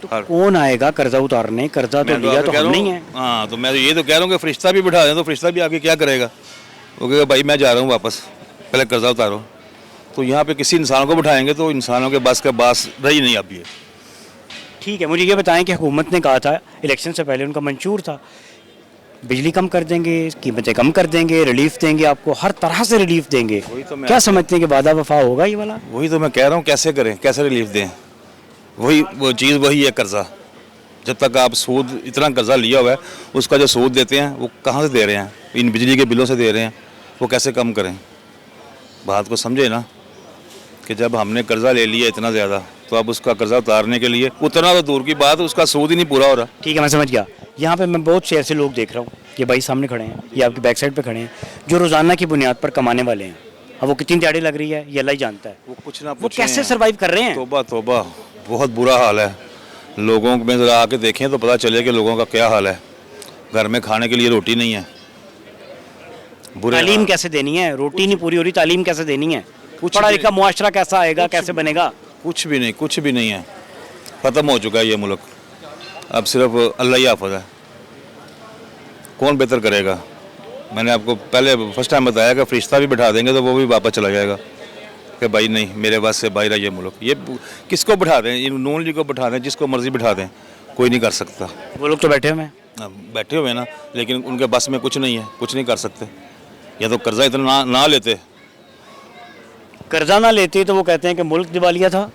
कौन आएगा कर्जा उतारने? कर्जा तो लिया तो हम नहीं है। हाँ, तो मैं तो ये तो कह रहा हूँ कि फरिश्ता भी बिठा दें तो फरिश्ता भी आगे क्या करेगा? वो कहेगा भाई मैं जा रहा हूँ वापस, पहले कर्जा उतारो। तो यहाँ पे किसी इंसान को बिठाएंगे तो इंसानों के बस का बास रही नहीं अब ये। ठीक है, मुझे ये बताएं कि हुकूमत ने कहा था इलेक्शन से पहले, उनका मंशूर था बिजली कम कर देंगे, कीमतें कम कर देंगे, रिलीफ देंगे, आपको हर तरह से रिलीफ देंगे। क्या समझते हैं कि वादा वफा होगा ये वाला? वही तो मैं कह रहा हूँ, कैसे करें, कैसे रिलीफ दें? वही वो चीज़ वही है कर्जा। जब तक आप सूद, इतना कर्जा लिया हुआ है उसका जो सूद देते हैं वो कहाँ से दे रहे हैं? इन बिजली के बिलों से दे रहे हैं, वो कैसे कम करें? बात को समझे ना कि जब हमने कर्जा ले लिया इतना ज़्यादा तो अब उसका कर्जा उतारने के लिए उतना तो दूर की बात, उसका सूद ही नहीं पूरा हो रहा। ठीक है, मैं समझ गया। यहाँ पे मैं बहुत से ऐसे लोग देख रहा हूँ, ये भाई सामने खड़े हैं, ये आपकी बैक साइड पे खड़े हैं, जो रोज़ाना की बुनियाद पर कमाने वाले हैं। अब वो कितनी दिहाड़ी लग रही है ये अल्लाह ही जानता है। वो कुछ ना वो कैसे सर्वाइव कर रहे हैं? तौबा तौबा, बहुत बुरा हाल है। लोगों में ज़रा आके देखें तो पता चले कि लोगों का क्या हाल है। घर में खाने के लिए रोटी नहीं है। तालीम कैसे देनी है? रोटी नहीं पूरी हो रही, तालीम कैसे देनी है? पढ़ा लिखा मुआशरा कैसा आएगा, कैसे बनेगा? कुछ भी नहीं, कुछ भी नहीं है। ख़त्म हो चुका है ये मुल्क, अब सिर्फ अल्लाह ही हाफ़िज़ है। कौन बेहतर करेगा? मैंने आपको पहले फर्स्ट टाइम बताया कि फरिश्ता भी बिठा देंगे तो वो भी वापस चला जाएगा कि भाई नहीं, मेरे पास से बाहर है ये मुल्क। ये किसको बिठा दें? इन नून लीग को बिठा दें, जिसको मर्जी बिठा दें, कोई नहीं कर सकता। वो लोग तो बैठे हुए हैं। बैठे हुए हैं ना, लेकिन उनके बस में कुछ नहीं है, कुछ नहीं कर सकते। या तो कर्जा इतना ना लेते, कर्जा ना लेते तो वो कहते हैं कि मुल्क दिवालिया था।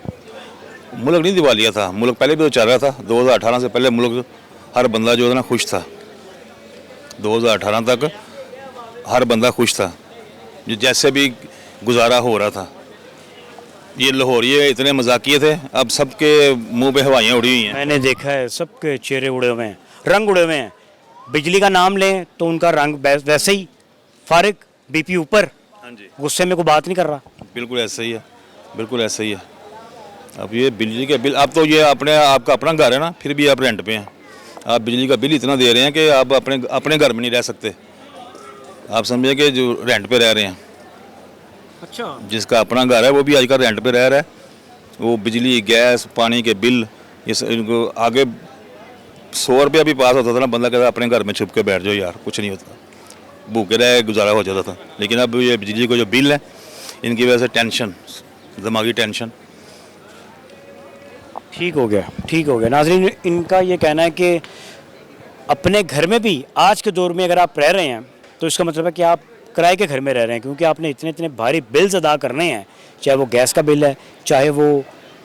मुल्क नहीं दिवालिया था, मुल्क पहले भी तो चल रहा था। 2018 से पहले मुल्क हर बंदा जो है ना खुश था। 2018 तक हर बंदा खुश था, जैसे भी गुजारा हो रहा था। ये लाहौरिये इतने मजाकिये थे, अब सबके मुंह पे हवाइयाँ उड़ी हुई हैं। मैंने देखा है, सबके चेहरे उड़े हुए हैं, रंग उड़े हुए हैं। बिजली का नाम लें तो उनका रंग वैसे ही फारिग, बीपी ऊपर, गुस्से में कोई बात नहीं कर रहा। बिल्कुल ऐसा ही है, बिल्कुल ऐसा ही है। अब ये बिजली के बिल, अब तो ये आपका अपना घर है ना, फिर भी आप रेंट पे हैं। आप बिजली का बिल इतना दे रहे हैं कि आप अपने घर में नहीं रह सकते। आप समझिए कि जो रेंट पे रह रहे हैं। अच्छा, जिसका अपना घर है वो भी आजकल रेंट पे रह रहा है। वो बिजली, गैस, पानी के बिल, इनको आगे 100 रुपया भी पास होता था ना, बंदा कहता अपने घर में छुप के बैठ जाओ यार, कुछ नहीं होता, भूखे रह गुजारा हो जाता था। लेकिन अब ये बिजली को जो बिल है, इनकी वजह से टेंशन, दिमागी टेंशन। ठीक हो गया, ठीक हो गया। नाज़रीन, इनका ये कहना है कि अपने घर में भी आज के दौर में अगर आप रह रहे हैं तो इसका मतलब है कि आप किराए के घर में रह रहे हैं, क्योंकि आपने इतने इतने भारी बिल्स अदा करने हैं। चाहे वो गैस का बिल है, चाहे वो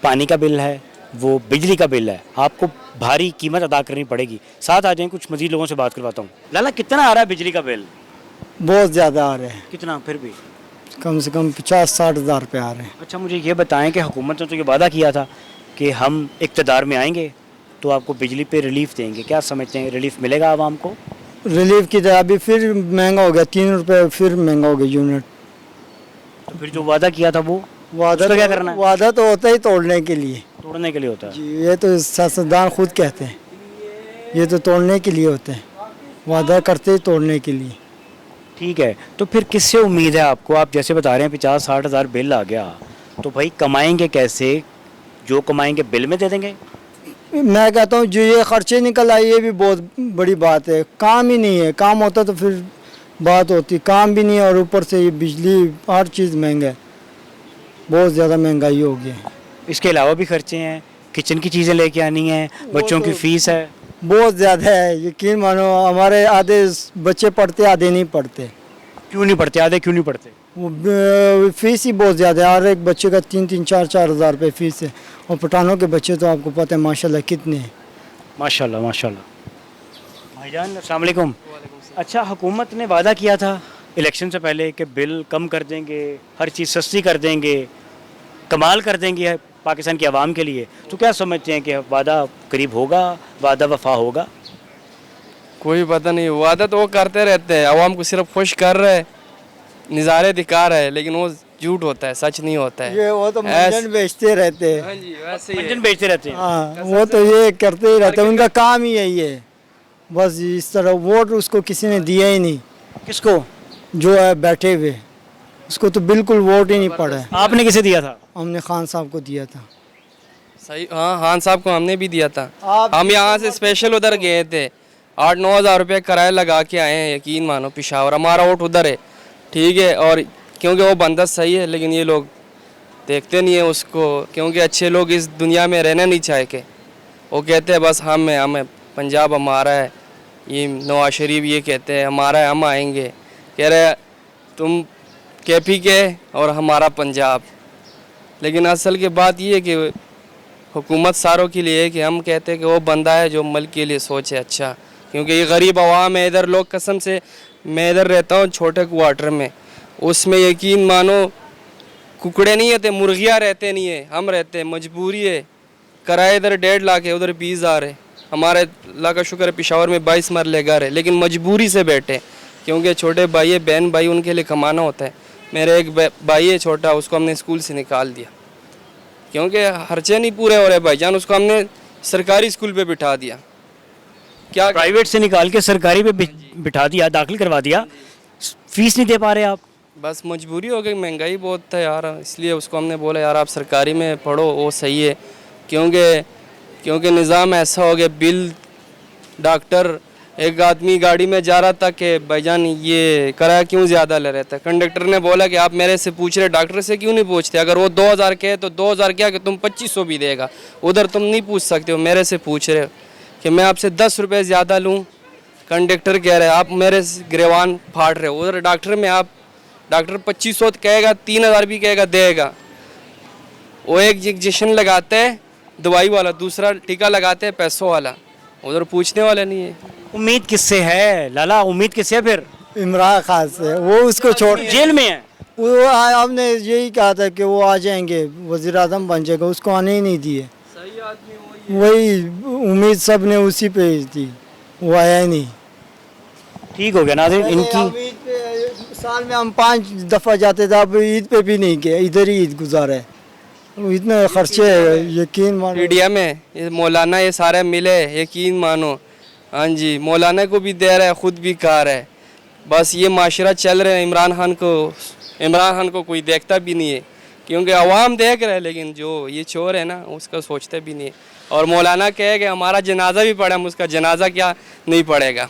पानी का बिल है, वो बिजली का बिल है, आपको भारी कीमत अदा करनी पड़ेगी। साथ आ जाएं, कुछ मज़ीद लोगों से बात करवाता हूँ। लाला, कितना आ रहा है बिजली का बिल? बहुत ज़्यादा आ रहे हैं। कितना? फिर भी कम से कम 50-60 हज़ार रुपये आ रहे हैं। अच्छा, मुझे ये बताएं कि हुकूमत ने तो ये वादा किया था कि हम इक़्तिदार में आएंगे तो आपको बिजली पे रिलीफ देंगे। क्या समझते हैं, रिलीफ मिलेगा आवाम को? रिलीफ की तरह अभी फिर महंगा हो गया, 3 रुपये फिर महंगा हो गया यूनिट। तो फिर जो वादा किया था वो वादा तो क्या करना है? वादा तो होता ही तोड़ने के लिए। तोड़ने के लिए होता है जी, ये तो सियासतदान खुद कहते हैं, ये तो तोड़ने के लिए होते हैं, वादा करते ही तोड़ने के लिए। ठीक है, तो फिर किससे उम्मीद है आपको? आप जैसे बता रहे हैं 50-60 हज़ार बिल आ गया, तो भाई कमाएंगे कैसे? जो कमाएंगे बिल में दे देंगे? मैं कहता हूँ जो ये खर्चे निकल आए ये भी बहुत बड़ी बात है। काम ही नहीं है, काम होता तो फिर बात होती, काम भी नहीं है और ऊपर से ये बिजली, हर चीज़ महंगा है, बहुत ज़्यादा महंगाई हो गई है। इसके अलावा भी खर्चे हैं, किचन की चीज़ें लेके आनी है, बच्चों की फ़ीस है, बहुत ज़्यादा है। यकीन मानो हमारे आधे बच्चे पढ़ते, आधे नहीं पढ़ते। क्यों नहीं पढ़ते? आधे क्यों नहीं पढ़ते? वो फीस ही बहुत ज़्यादा है, हर एक बच्चे का 3-3, 4-4 हज़ार रुपये फ़ीस है। और पठानों के बच्चे तो आपको पता है माशाल्लाह कितने हैं। माशाल्लाह माशाल्लाह। भाईजान अस्सलाम वालेकुम। अच्छा, हुकूमत ने वादा किया था इलेक्शन से पहले कि बिल कम कर देंगे, हर चीज़ सस्ती कर देंगे, कमाल कर देंगे पाकिस्तान की आवाम के लिए। तो क्या समझते हैं कि वादा करीब होगा, वादा वफा होगा? कोई पता नहीं, वादा तो वो करते रहते हैं, आवाम को सिर्फ खुश कर रहे हैं, नज़ारे दिखा रहे हैं, लेकिन वो झूठ होता है, सच नहीं होता है। ये वो तो मंजन बेचते रहते हैं। हाँ जी, वैसे ही है। मंजन बेचते रहते हैं। हाँ, वो तो ये करते ही रहते हैं, उनका काम ही यही है। बस इस तरह वोट उसको किसी ने दिया ही नहीं। किसको? जो है बैठे हुए, उसको तो बिल्कुल वोट ही नहीं पड़ा है। आपने किसे दिया था? हमने खान साहब को दिया था। सही, हाँ, खान साहब को हमने भी दिया था। हम यहाँ से स्पेशल उधर गए थे, 8-9 हज़ार रुपये किराया लगा के आए हैं, यकीन मानो, पिशावर। हमारा वोट उधर है, ठीक है, और क्योंकि वो बंदा सही है, लेकिन ये लोग देखते नहीं है उसको, क्योंकि अच्छे लोग इस दुनिया में रहना नहीं चाहे के। वो कहते हैं बस हमें पंजाब हमारा है, ये नवाज शरीफ ये कहते हैं हमारा है, हम आएंगे। कह रहे तुम KP के और हमारा पंजाब। लेकिन असल की बात ये है कि हुकूमत सारों के लिए है कि हम कहते हैं कि वो बंदा है जो मुल्क के लिए सोचे अच्छा, क्योंकि ये गरीब आवाम है इधर। लोग कसम से, मैं इधर रहता हूँ छोटे क्वार्टर में, उसमें यकीन मानो कुकड़े नहीं रहते, मुर्गियाँ रहते नहीं है, हम रहते हैं, मजबूरी है। किराया इधर 1.5 लाख है, उधर 20 हज़ार है। हमारे अल्लाह का शुक्र है पिशावर में 22 मरले घर है, लेकिन मजबूरी से बैठे, क्योंकि छोटे भाई है, बहन भाई, उनके लिए कमाना होता है। मेरे एक भाई है छोटा, उसको हमने स्कूल से निकाल दिया क्योंकि खर्चे नहीं पूरे हो रहे भाईजान, उसको हमने सरकारी स्कूल पे बिठा दिया। क्या प्राइवेट से निकाल के सरकारी पे बिठा दिया, दाखिल करवा दिया, फीस नहीं दे पा रहे आप? बस मजबूरी हो गई, महंगाई बहुत है यार, इसलिए उसको हमने बोला यार आप सरकारी में पढ़ो, वो सही है। क्योंकि निज़ाम ऐसा हो गया, बिल डॉक्टर, एक आदमी गाड़ी में जा रहा था कि भाईजान ये किराया क्यों ज़्यादा ले रहा था। कंडक्टर ने बोला कि आप मेरे से पूछ रहे, डॉक्टर से क्यों नहीं पूछते? अगर वो 2000 के तो 2000 क्या कि तुम 2500 भी देगा, उधर तुम नहीं पूछ सकते हो, मेरे से पूछ रहे हो कि मैं आपसे 10 रुपये ज़्यादा लूँ। कंडक्टर कह रहे आप मेरे गिरवान फाड़ रहे हो, उधर डॉक्टर में आप डॉक्टर 2500 कहेगा, 3000 भी कहेगा देगा। वो एक इंजेक्शन लगाते हैं दवाई वाला, दूसरा टीका लगाते हैं पैसों वाला, उधर पूछने वाला नहीं है। उम्मीद किससे है लाला? उम्मीद किससे है फिर? इमरान खान से। वो उसको छोड़, जेल में है वो। हमने यही कहा था कि वो आ जाएंगे, वज़ीर आज़म बन जाएगा, उसको आने ही नहीं दिए। वही उम्मीद सब ने उसी पे थी, वो आया ही नहीं। ठीक हो गया नाज़रीन, इनकी साल में हम 5 दफ़ा जाते थे, अब ईद पे भी नहीं गए, इधर ही ईद गुजारा है। इतने खर्चे यकीन मानो। मीडिया में ये मौलाना ये सारे मिले, यकीन मानो, हाँ जी, मौलाना को भी दे रहा है, ख़ुद भी खा रहा है। बस ये माशरा चल रहे हैं। इमरान खान को कोई देखता भी नहीं है, क्योंकि अवाम देख रहे हैं, लेकिन जो ये चोर है ना उसका सोचते भी नहीं है। और मौलाना कहे कि हमारा जनाजा भी पढ़ा, हम उसका जनाजा क्या नहीं पड़ेगा।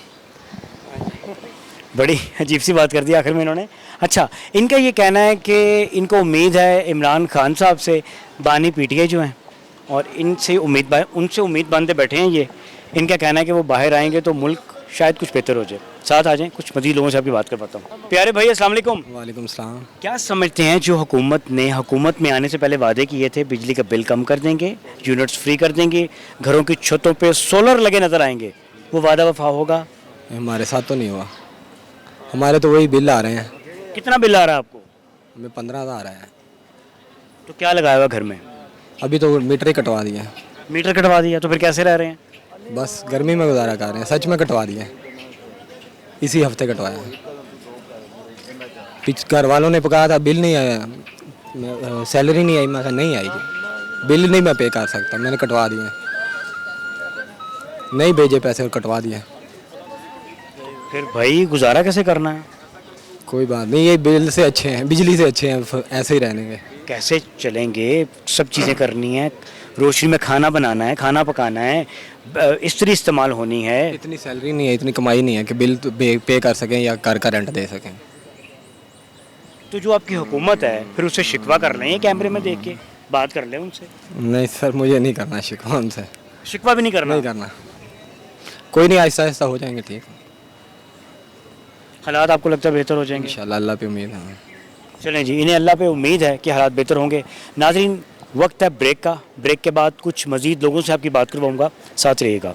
बड़ी अजीब सी बात कर दी आखिर में इन्होंने। अच्छा, इनका ये कहना है कि इनको उम्मीद है इमरान खान साहब से, बानी PTI जो हैं, और उनसे उम्मीद बांधे बैठे हैं ये। इनका कहना है कि वो बाहर आएंगे तो मुल्क शायद कुछ बेहतर हो जाए। साथ आ जाएं, कुछ मज़ीद लोगों से आपकी बात कर पाता हूँ। प्यारे भाई अस्सलाम वालेकुम। वालेकुम सलाम। क्या समझते हैं जो हुकूमत में आने से पहले वादे किए थे, बिजली का बिल कम कर देंगे, यूनिट्स फ्री कर देंगे, घरों की छतों पे सोलर लगे नज़र आएंगे, वो वादा वफा होगा? हमारे साथ तो नहीं हुआ, हमारे तो वही बिल आ रहे हैं। कितना बिल आ रहा है आपको? हमें 15,000 है। तो क्या लगाया हुआ घर में? अभी तो मीटर ही कटवा दिया। मीटर कटवा दिया, तो फिर कैसे रह रहे हैं? बस गर्मी में गुजारा कर रहे हैं। सच में कटवा दिया, इसी हफ्ते कटवाया। घर वालों ने पकाया था, बिल नहीं आया, सैलरी नहीं आई, मैं कहा नहीं आएगी, बिल नहीं मैं पे कर सकता, मैंने कटवा दिए, नहीं भेजे पैसे और कटवा दिए। फिर भाई गुजारा कैसे करना है? कोई बात नहीं, ये बिल से अच्छे हैं, बिजली से अच्छे हैं, ऐसे ही रहने के। कैसे चलेंगे? सब चीज़ें करनी है, रोशनी में खाना बनाना है, खाना पकाना है, इस्त्री इस्तेमाल होनी है। इतनी सैलरी नहीं है, इतनी कमाई नहीं है कि बिल पे कर सकें या घर का रेंट दे सकें। तो जो आपकी हुकूमत है फिर उससे शिकवा कर लें, कैमरे में देख के बात कर लें उनसे। नहीं सर, मुझे नहीं करना शिकवा उनसे। शिकवा भी नहीं करना? नहीं करना। कोई नहीं, आहिस्ता आहिस्ता हो जाएंगे ठीक। हालात आपको लगता है बेहतर हो जाएंगे? इंशाल्लाह, अल्लाह पे उम्मीद है। चलें जी, इन्हें अल्लाह पे उम्मीद है कि हालात बेहतर होंगे। नाज़रीन, वक्त है ब्रेक का। ब्रेक के बाद कुछ मज़ीद लोगों से आपकी बात करवाऊँगा, साथ रहिएगा।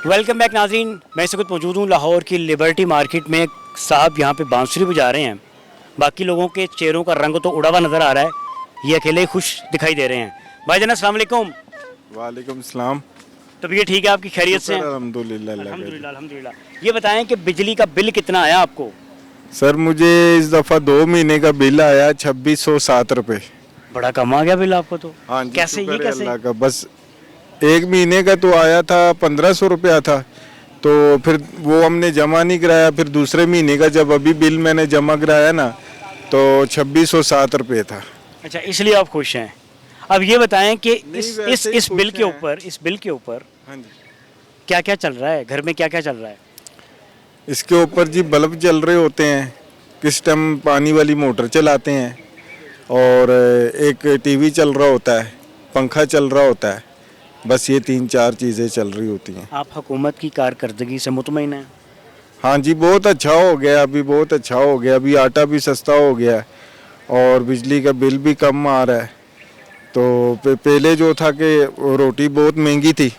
वेलकम बैक नाज़रीन, मैं इस वक्त मौजूद हूँ लाहौर की लिबर्टी मार्केट में। साहब यहाँ पे बांसुरी बजा रहे हैं। बाकी लोगों के चेहरों का रंग तो उड़ा हुआ नज़र आ रहा है, ये अकेले ही खुश दिखाई दे रहे हैं। भाईजान अस्सलाम वालेकुम। वालेकुम सलाम। तबीयत ठीक है आपकी? खैरियत से? अल्हम्दुलिल्लाह अल्हम्दुलिल्लाह। ये बताएं कि बिजली का बिल कितना आया आपको? सर मुझे इस दफ़ा 2 महीने का बिल आया 2607 रुपये। बड़ा कम आ गया बिल आपको तो। हाँ जी, कैसे, ये कैसे? अल्लाह का। बस 1 महीने का तो आया था 1500 रुपया था, तो फिर वो हमने जमा नहीं कराया। फिर दूसरे महीने का जब अभी बिल मैंने जमा कराया ना, तो 2607 रुपये था। अच्छा, इसलिए आप खुश हैं। अब ये बताएं कि इस बिल के ऊपर क्या क्या चल रहा है घर में, क्या क्या चल रहा है? इसके ऊपर जी बल्ब जल रहे होते हैं, किस टाइम पानी वाली मोटर चलाते हैं, और एक टीवी चल रहा होता है, पंखा चल रहा होता है। बस ये 3-4 चीज़ें चल रही होती हैं। आप हुकूमत की कारकर्दगी से मुतमईन हैं? हाँ जी, बहुत अच्छा हो गया, अभी बहुत अच्छा हो गया। अभी आटा भी सस्ता हो गया और बिजली का बिल भी कम आ रहा है। तो पहले जो था कि रोटी बहुत महंगी थी,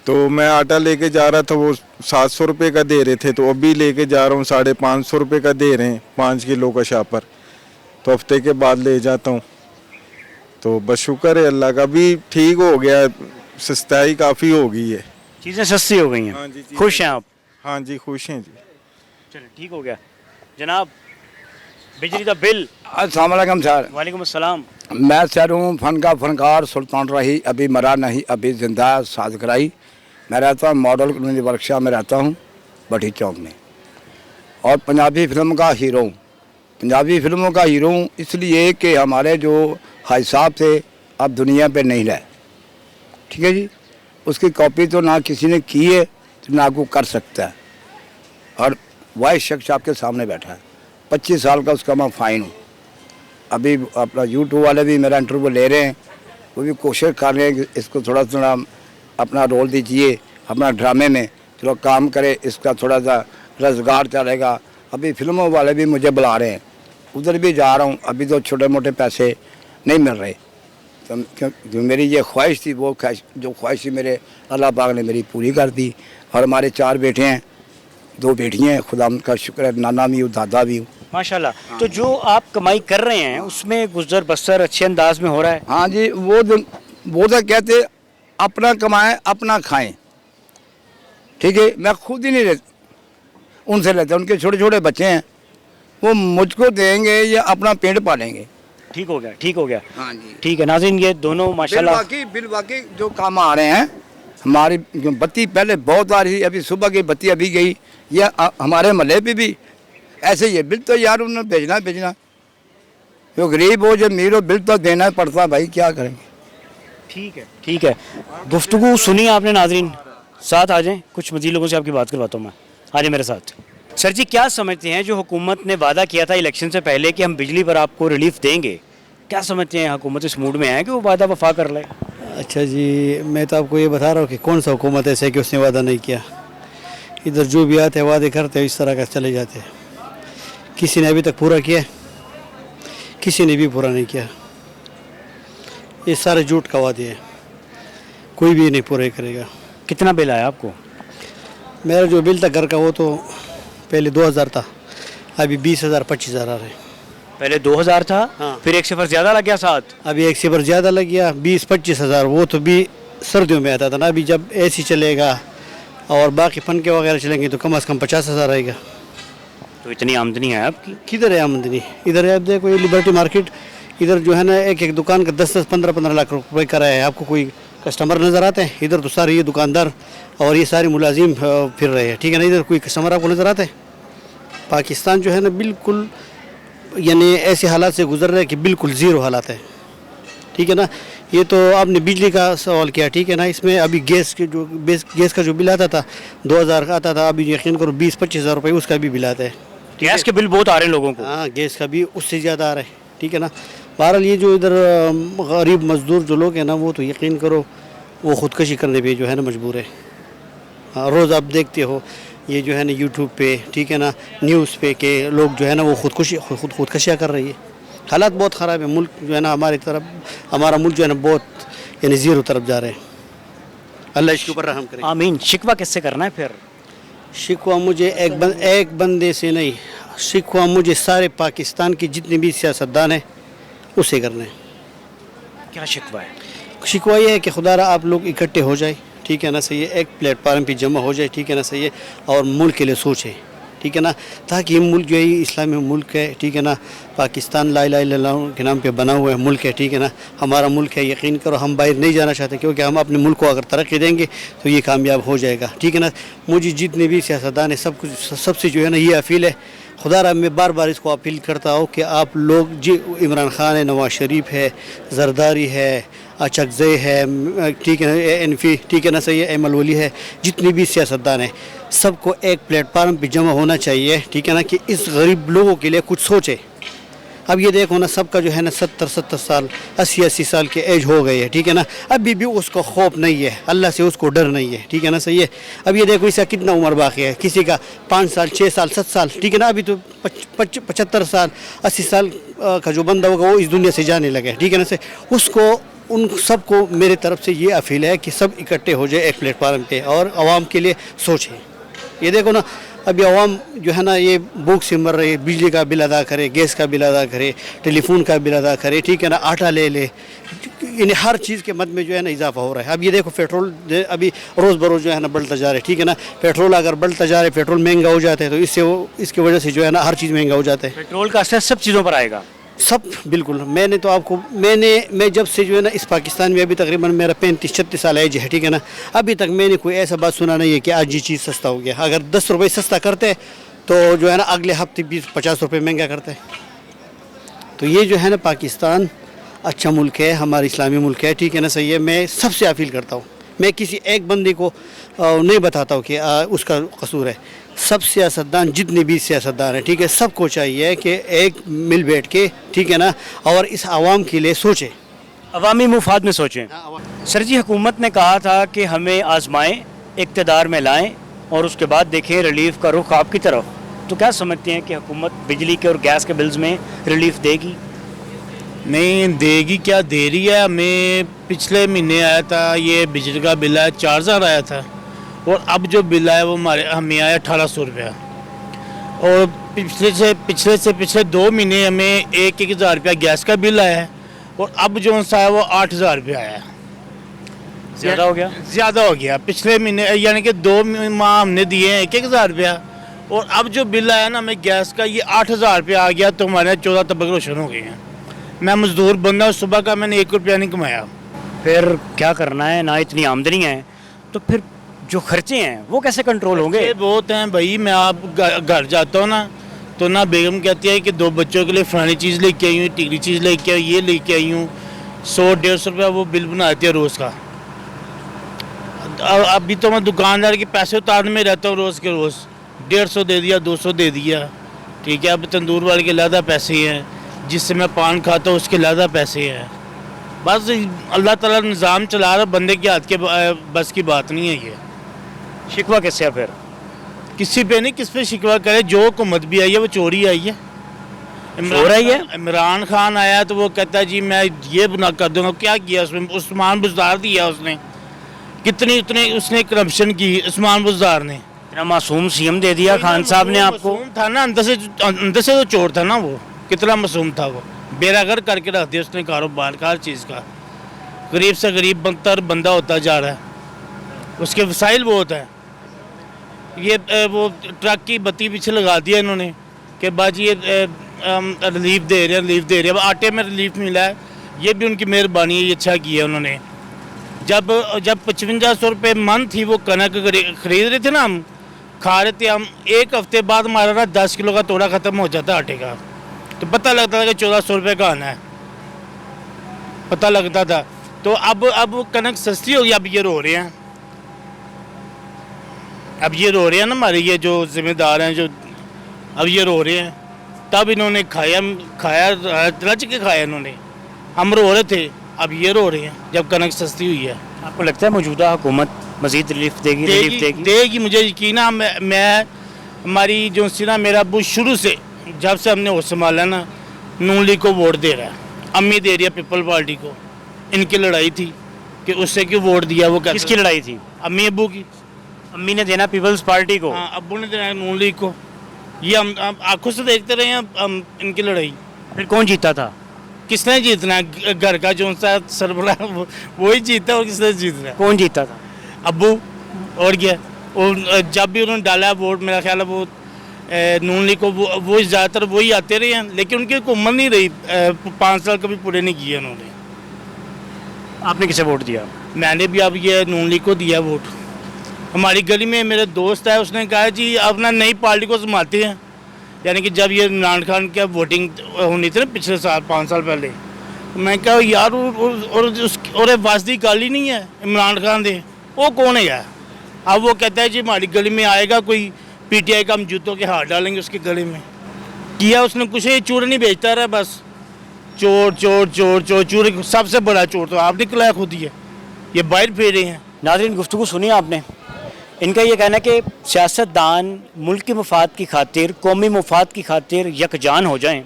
तो मैं आटा लेके जा रहा था, वो 700 रुपये का दे रहे थे, तो अभी लेके जा रहा हूँ 550 रुपये का दे रहे हैं 5 किलो का शापर। तो हफ्ते के बाद ले जाता हूँ। तो बस शुक्र है अल्लाह का, भी ठीक हो गया, सस्ताई काफ़ी हो गई है, चीज़ें सस्ती हो गई हैं। हाँ जी, खुश हैं आप? हाँ जी, खुश हैं जी। चलो ठीक हो गया। जनाब, बिजली का बिल। अस्सलाम वालेकुम सर। वालेकुम अस्सलाम। मैं सर हूँ फनकार सुल्तान रही, अभी मरा नहीं, अभी जिंदा साज कराई। मैं रहता हूँ मॉडल कॉलोनी वर्कशॉप में रहता हूँ, भट्टी चौक में। और पंजाबी फिल्म का हीरो हूँ। पंजाबी फिल्मों का हीरो हूँ इसलिए कि हमारे जो भाई साहब थे अब दुनिया पे नहीं रहे, ठीक है जी। उसकी कॉपी तो ना किसी ने की है, तो ना कोई कर सकता है। और वही शख्स आपके सामने बैठा है, 25 साल का उसका मैं फ़ाइन हूँ। अभी अपना यूट्यूब वाले भी मेरा इंटरव्यू ले रहे हैं, वो भी कोशिश कर रहे हैं कि इसको थोड़ा थोड़ा अपना रोल दीजिए अपना ड्रामे में, थोड़ा काम करे, इसका थोड़ा सा रोज़गार चलेगा। अभी फिल्मों वाले भी मुझे बुला रहे हैं, उधर भी जा रहा हूँ। अभी तो छोटे मोटे पैसे नहीं मिल रहे, तो जो मेरी ये ख्वाहिश थी, वो ख्वाहिश थी मेरे अल्लाह पाक ने मेरी पूरी कर दी। और हमारे 4 बेटे हैं, 2 बेटियाँ हैं, खुदा का शुक्र है, नाना भी हूँ, दादा भी हूँ माशाल्लाह। तो जो आप कमाई कर रहे हैं उसमें गुजर बसर अच्छे अंदाज में हो रहा है? हाँ जी, वो तो कहते अपना कमाएं अपना खाएं, ठीक है। मैं खुद ही नहीं लेता, उनसे लेता, उनके छोटे छोटे बच्चे हैं, वो मुझको देंगे या अपना पेट पालेंगे। ठीक हो गया, ठीक हो गया। हाँ जी, ठीक है नाज़रीन, ये दोनों माशाल्लाह बिल बाकी जो काम आ रहे हैं। हमारी बत्ती पहले बहुत आ रही थी, अभी सुबह की बत्ती अभी गई। या हमारे महल्ले पे भी ऐसे ही है। बिल तो यार उन्होंने भेजना, जो गरीब हो जो अमीर हो, बिल तो देना पड़ता, भाई क्या करेंगे। ठीक है, ठीक है। गुफ्तगू सुनी आपने नाज़रीन, साथ आ जाएं, कुछ मज़ीद लोगों से आपकी बात करवाता हूँ मैं। आ जाए मेरे साथ। सर जी, क्या समझते हैं जो हुकूमत ने वादा किया था इलेक्शन से पहले कि हम बिजली पर आपको रिलीफ देंगे, क्या समझते हैं हुकूमत इस मूड में है कि वो वादा वफा कर ले? अच्छा जी, मैं तो आपको ये बता रहा हूँ कि कौन सा हुकूमत ऐसा है कि उसने वादा नहीं किया। इधर जो भी आते हैं वादे करते हैं, इस तरह का चले जाते हैं। किसी ने अभी तक पूरा किया, किसी ने भी पूरा नहीं किया। ये सारे झूठ का वादे हैं, कोई भी नहीं पूरे करेगा। कितना बिल आया आपको? मेरा जो बिल था घर का, वो तो पहले 2000 था, अभी 20,000 25,000 आ रहे हैं। पहले 2000 था, हाँ। फिर 1 सिफर ज़्यादा लग गया साथ। अभी 1 सिफर ज़्यादा लग गया, 20-25 हज़ार। वो तो भी सर्दियों में आता था ना, अभी जब एसी चलेगा और बाकी पंखे वगैरह चलेंगे तो कम से कम 50,000 आएगा। तो इतनी आमदनी है आपकी? किधर है आमदनी? इधर आप देखो, ये लिबर्टी मार्केट, इधर जो है ना एक दुकान का 10-10 15-15 लाख रुपए का है। आपको कोई कस्टमर नज़र आते हैं? इधर तो सारे ये दुकानदार और ये सारे मुलाजिम फिर रहे हैं, ठीक है ना। इधर कोई कस्टमर आपको नज़र आते हैं? पाकिस्तान जो है ना बिल्कुल यानी ऐसे हालात से गुजर रहे हैं कि बिल्कुल ज़ीरो हालात है, ठीक है ना। ये तो आपने बिजली का सवाल किया, ठीक है ना। इसमें अभी गैस का जो बिल आता था 2000 का आता था, अभी यकीन करो 20-25 हज़ार रुपये उसका भी बिल आता है। गैस के बिल बहुत आ रहे हैं लोगों को। हाँ, गैस का भी उससे ज़्यादा आ रहा है, ठीक है ना। बहरहाल ये जो इधर गरीब मजदूर जो लोग हैं ना, वो तो यकीन करो वो ख़ुदकशी करने पे जो है ना मजबूर है। हाँ, रोज़ आप देखते हो ये जो है ना यूट्यूब पे, ठीक है ना, न्यूज़ पे के लोग जो है ना वो खुदकशियाँ कर रही है। हालात बहुत ख़राब है। मुल्क जो है ना हमारा मुल्क जो है ना बहुत यानी ज़ीरो तरफ जा रहे हैं। अल्लाह इसके ऊपर रहम करे। आमीन। शिकवा किससे करना है फिर? शिकवा मुझे एक बंदे से नहीं, शिकवा मुझे सारे पाकिस्तान के जितने भी सियासतदान हैं उसे करना है। क्या शिकवा है? शिकवा ये है कि खुदारा आप लोग इकट्ठे हो जाए, ठीक है ना, सही है, एक प्लेटफार्म पे जमा हो जाए, ठीक है ना, सही है, और मुल्क के लिए सोचें, ठीक है ना, ताकि ये मुल्क जो है इस्लामी मुल्क है, ठीक है ना, पाकिस्तान ला इलाहा इल्लल्लाह के नाम पे बना हुआ है मुल्क है, ठीक है ना, हमारा मुल्क है, यकीन करो हम बाहर नहीं जाना चाहते, क्योंकि हम अपने मुल्क को अगर तरक्की देंगे तो ये कामयाब हो जाएगा, ठीक है ना। मुझे जितने भी सियासतदान है सबसे जो है ना ये अपील है, खुदा मैं बार बार इसको अपील करता हूँ कि आप लोग जी, इमरान खान है, नवाज शरीफ है, जरदारी है, अचकज़ई है, ठीक है ना, एनफी, ठीक है ना, सही है, एमल वली है, जितने भी सियासतदान हैं सबको एक प्लेटफार्म पे जमा होना चाहिए, ठीक है ना, कि इस गरीब लोगों के लिए कुछ सोचे। अब ये देखो ना, सबका जो है ना 70-70 साल 80-80 साल के एज हो गई है, ठीक है ना, अभी भी उसको खौफ नहीं है, अल्लाह से उसको डर नहीं है, ठीक है ना, सही है। अब ये देखो इसका कितना उम्र बाकी है, किसी का 5 साल 6 साल 7 साल, ठीक है ना, अभी तो 75 साल 80 साल का जो बंदा होगा वो इस दुनिया से जाने लगे, ठीक है ना, से उसको उन सबको मेरे तरफ से ये अपील है कि सब इकट्ठे हो जाए एक प्लेटफार्म पे और आवाम के लिए सोचें। ये देखो ना, अभी आवाम जो है ना ये भूख से मर रही है, बिजली का बिल अदा करे, गैस का बिल अदा करे, टेलीफोन का बिल अदा करे, ठीक है ना, आटा ले ले, इन हर चीज़ के मद में जो है ना इजाफा हो रहा है। अब ये देखो पेट्रोल अभी रोज़ बरोज़ जो है ना बढ़ता जा रहा है, ठीक है ना, पेट्रोल अगर बढ़ता जा रहा है, पेट्रोल महंगा हो जाता है तो इसकी वजह से जो है ना हर चीज़ महंगा हो जाता है। पेट्रोल का असर सब चीज़ों पर आएगा, सब बिल्कुल। मैंने तो आपको मैं जब से जो है ना इस पाकिस्तान में अभी तकरीबन मेरा 35-36 साल एज है, ठीक है ना, अभी तक मैंने कोई ऐसा बात सुना नहीं है कि आज ये चीज़ सस्ता हो गया। अगर 10 रुपये सस्ता करते तो जो है ना अगले हफ्ते 20-50 रुपये महंगा करते। तो ये जो है ना पाकिस्तान अच्छा मुल्क है, हमारा इस्लामी मुल्क है, ठीक है ना, सही है। मैं सबसे अपील करता हूँ, मैं किसी एक बंदे को नहीं बताता हूँ कि उसका कसूर है। सब सियासतदान जितने भी सियासतदान हैं, ठीक है, सबको चाहिए कि एक मिल बैठ के, ठीक है ना, और इस आवाम के लिए सोचें, अवामी मुफाद में सोचें। सर जी, हुकूमत ने कहा था कि हमें आजमाएं, इक़्तिदार में लाएं और उसके बाद देखें रिलीफ का रुख आपकी तरफ। तो क्या समझते हैं कि हुकूमत बिजली के और गैस के बिल्स में रिलीफ देगी? नहीं देगी, क्या दे रही है। हमें पिछले महीने आया था ये बिजली का बिल आया 4000 आया था, और अब जो बिल आया वो हमें आया 1800 रुपया, और पिछले 2 महीने हमें 1-1000 रुपया गैस का बिल आया है, और अब जो सा है वो 8000 रुपया आया। ज़्यादा हो गया? ज़्यादा हो गया। पिछले महीने यानी कि 2 माह हमने दिए हैं 1-1000 रुपया, और अब जो बिल आया ना हमें गैस का ये 8000 रुपया आ गया, तो हमारे 14 तबक रोशन हो गए हैं। मैं मजदूर बंदा, सुबह का मैंने 1 रुपया नहीं कमाया। फिर क्या करना है? ना इतनी आमदनी है तो फिर जो खर्चे हैं वो कैसे कंट्रोल होंगे? बहुत हैं भाई। मैं आप घर जाता हूँ ना, तो ना बेगम कहती है कि 2 बच्चों के लिए फलानी चीज़ लेके आई हूँ, टिकरी चीज़ लेके आई, ये लेके आई हूँ। 100-150 रुपया वो बिल बनाती है रोज़ का। अभी तो मैं दुकानदार के पैसे उतारने में रहता हूँ रोज़ के रोज़। 150 दे दिया, 200 दे दिया, ठीक है। अब तंदूर वाले के ज़्यादा पैसे हैं, जिससे मैं पान खाता हूँ उसके ज़्यादा पैसे हैं। बस अल्लाह ताला निज़ाम चला रहा, बंदे के हाथ के बस की बात नहीं है ये। शिकवा किससे है फिर? किसी पे नहीं, किस पे शिकवा करे। जो हुकूमत भी आई है वो चोरी आई है। इमरान खान आया तो वो कहता है जी मैं ये बना कर दूंगा। क्या किया उसमें? उस्मान बुज़दार दिया उसने, कितनी उतने उसने करप्शन की उस्मान बुज़दार ने। इतना मासूम सीएम दे दिया खान साहब ने आपको। था ना, अंदर से तो चोर था ना वो, कितना मासूम था वो। बेरागर करके रख दिया उसने कारोबार का, हर चीज़ का। गरीब से गरीब बंदा होता जा रहा है, उसके वसाइल बहुत है। ये वो ट्रक की बत्ती पीछे लगा दिया इन्होंने कि बाजी ये रिलीफ दे रहे हैं। अब आटे में रिलीफ मिला है, ये भी उनकी मेहरबानी है, ये अच्छा किया उन्होंने। जब 5500 रुपये मन थी वो कनक खरीद रहे थे ना, हम खा रहे थे, हम 1 हफ्ते बाद हमारा ना 10 किलो का तोड़ा ख़त्म हो जाता आटे का, तो पता लगता था कि 1400 रुपये का आना है, पता लगता था। तो अब कनक सस्ती हो गई, अब ये रो रहे हैं। अब ये रो रहे हैं ना, हमारे ये जो जिम्मेदार हैं, जो अब ये रो रहे हैं। तब इन्होंने खाया रच के खाया इन्होंने। हम रो रहे थे, अब ये रो रहे हैं जब कनक सस्ती हुई है। आपको लगता है मौजूदा हुकूमत मज़ीद रिलीफ देगी? मुझे यकीन है। मैं हमारी जो सी ना, मेरा अबू शुरू से जब से हमने होश संभाला ना, नून लीग को वोट दे रहा है, अम्मी दे रही है पीपल पार्टी को। इनकी लड़ाई थी, कि उससे क्यों वोट दिया। वो किसकी लड़ाई थी? अम्मी अब्बू की। अम्मी ने देना पीपल्स पार्टी को, हाँ, अब्बू ने देना नून लीग को। ये हम आंखों से देखते रहे हैं हम इनकी लड़ाई। फिर कौन जीता था? किसने जीतना है? घर का जो सा सरबराह वही जीता, और किसने जीतना है? कौन जीता था? अब्बू। और क्या, और जब भी उन्होंने डाला वोट, मेरा ख्याल है वो नून लीग को वो ज़्यादातर वही आते रहे हैं, लेकिन उनकी हुकूमत नहीं रही, 5 साल कभी पूरे नहीं किए उन्होंने। आपने किसे वोट दिया? मैंने भी अब ये नून लीग को दिया वोट। हमारी गली में मेरे दोस्त है, उसने कहा जी अपना नई पार्टी को संभालते हैं, यानी कि जब ये इमरान खान की वोटिंग होनी थी ना पिछले साल 5 साल पहले, मैं कहा यार और वासदी काली नहीं है इमरान खान दे, वो कौन है यार? अब वो कहता है जी हमारी गली में आएगा कोई पीटीआई का, हम जूतों के हाथ डालेंगे उसके गले में। किया उसने कुछ, चोर नहीं बेचता रहा, बस चोर चोर चोर चोर चोर। सबसे बड़ा चोर तो आप निकला है खुद ही है, ये बाहर फेरे हैं। नाज़रीन, गुफ्तगू सुनिए आपने। इनका ये कहना है कि सियासतदान मुल्क के मफाद की खातिर, कौमी मफाद की खातिर यकजान हो जाएं,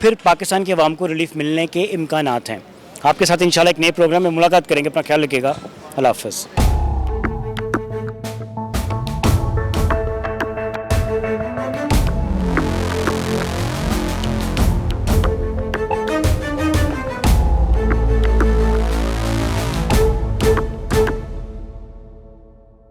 फिर पाकिस्तान के अवाम को रिलीफ मिलने के इम्कानात हैं। आपके साथ इंशाल्लाह एक नए प्रोग्राम में मुलाकात करेंगे। अपना ख्याल रखिएगा। अल्लाह हाफ़िज़।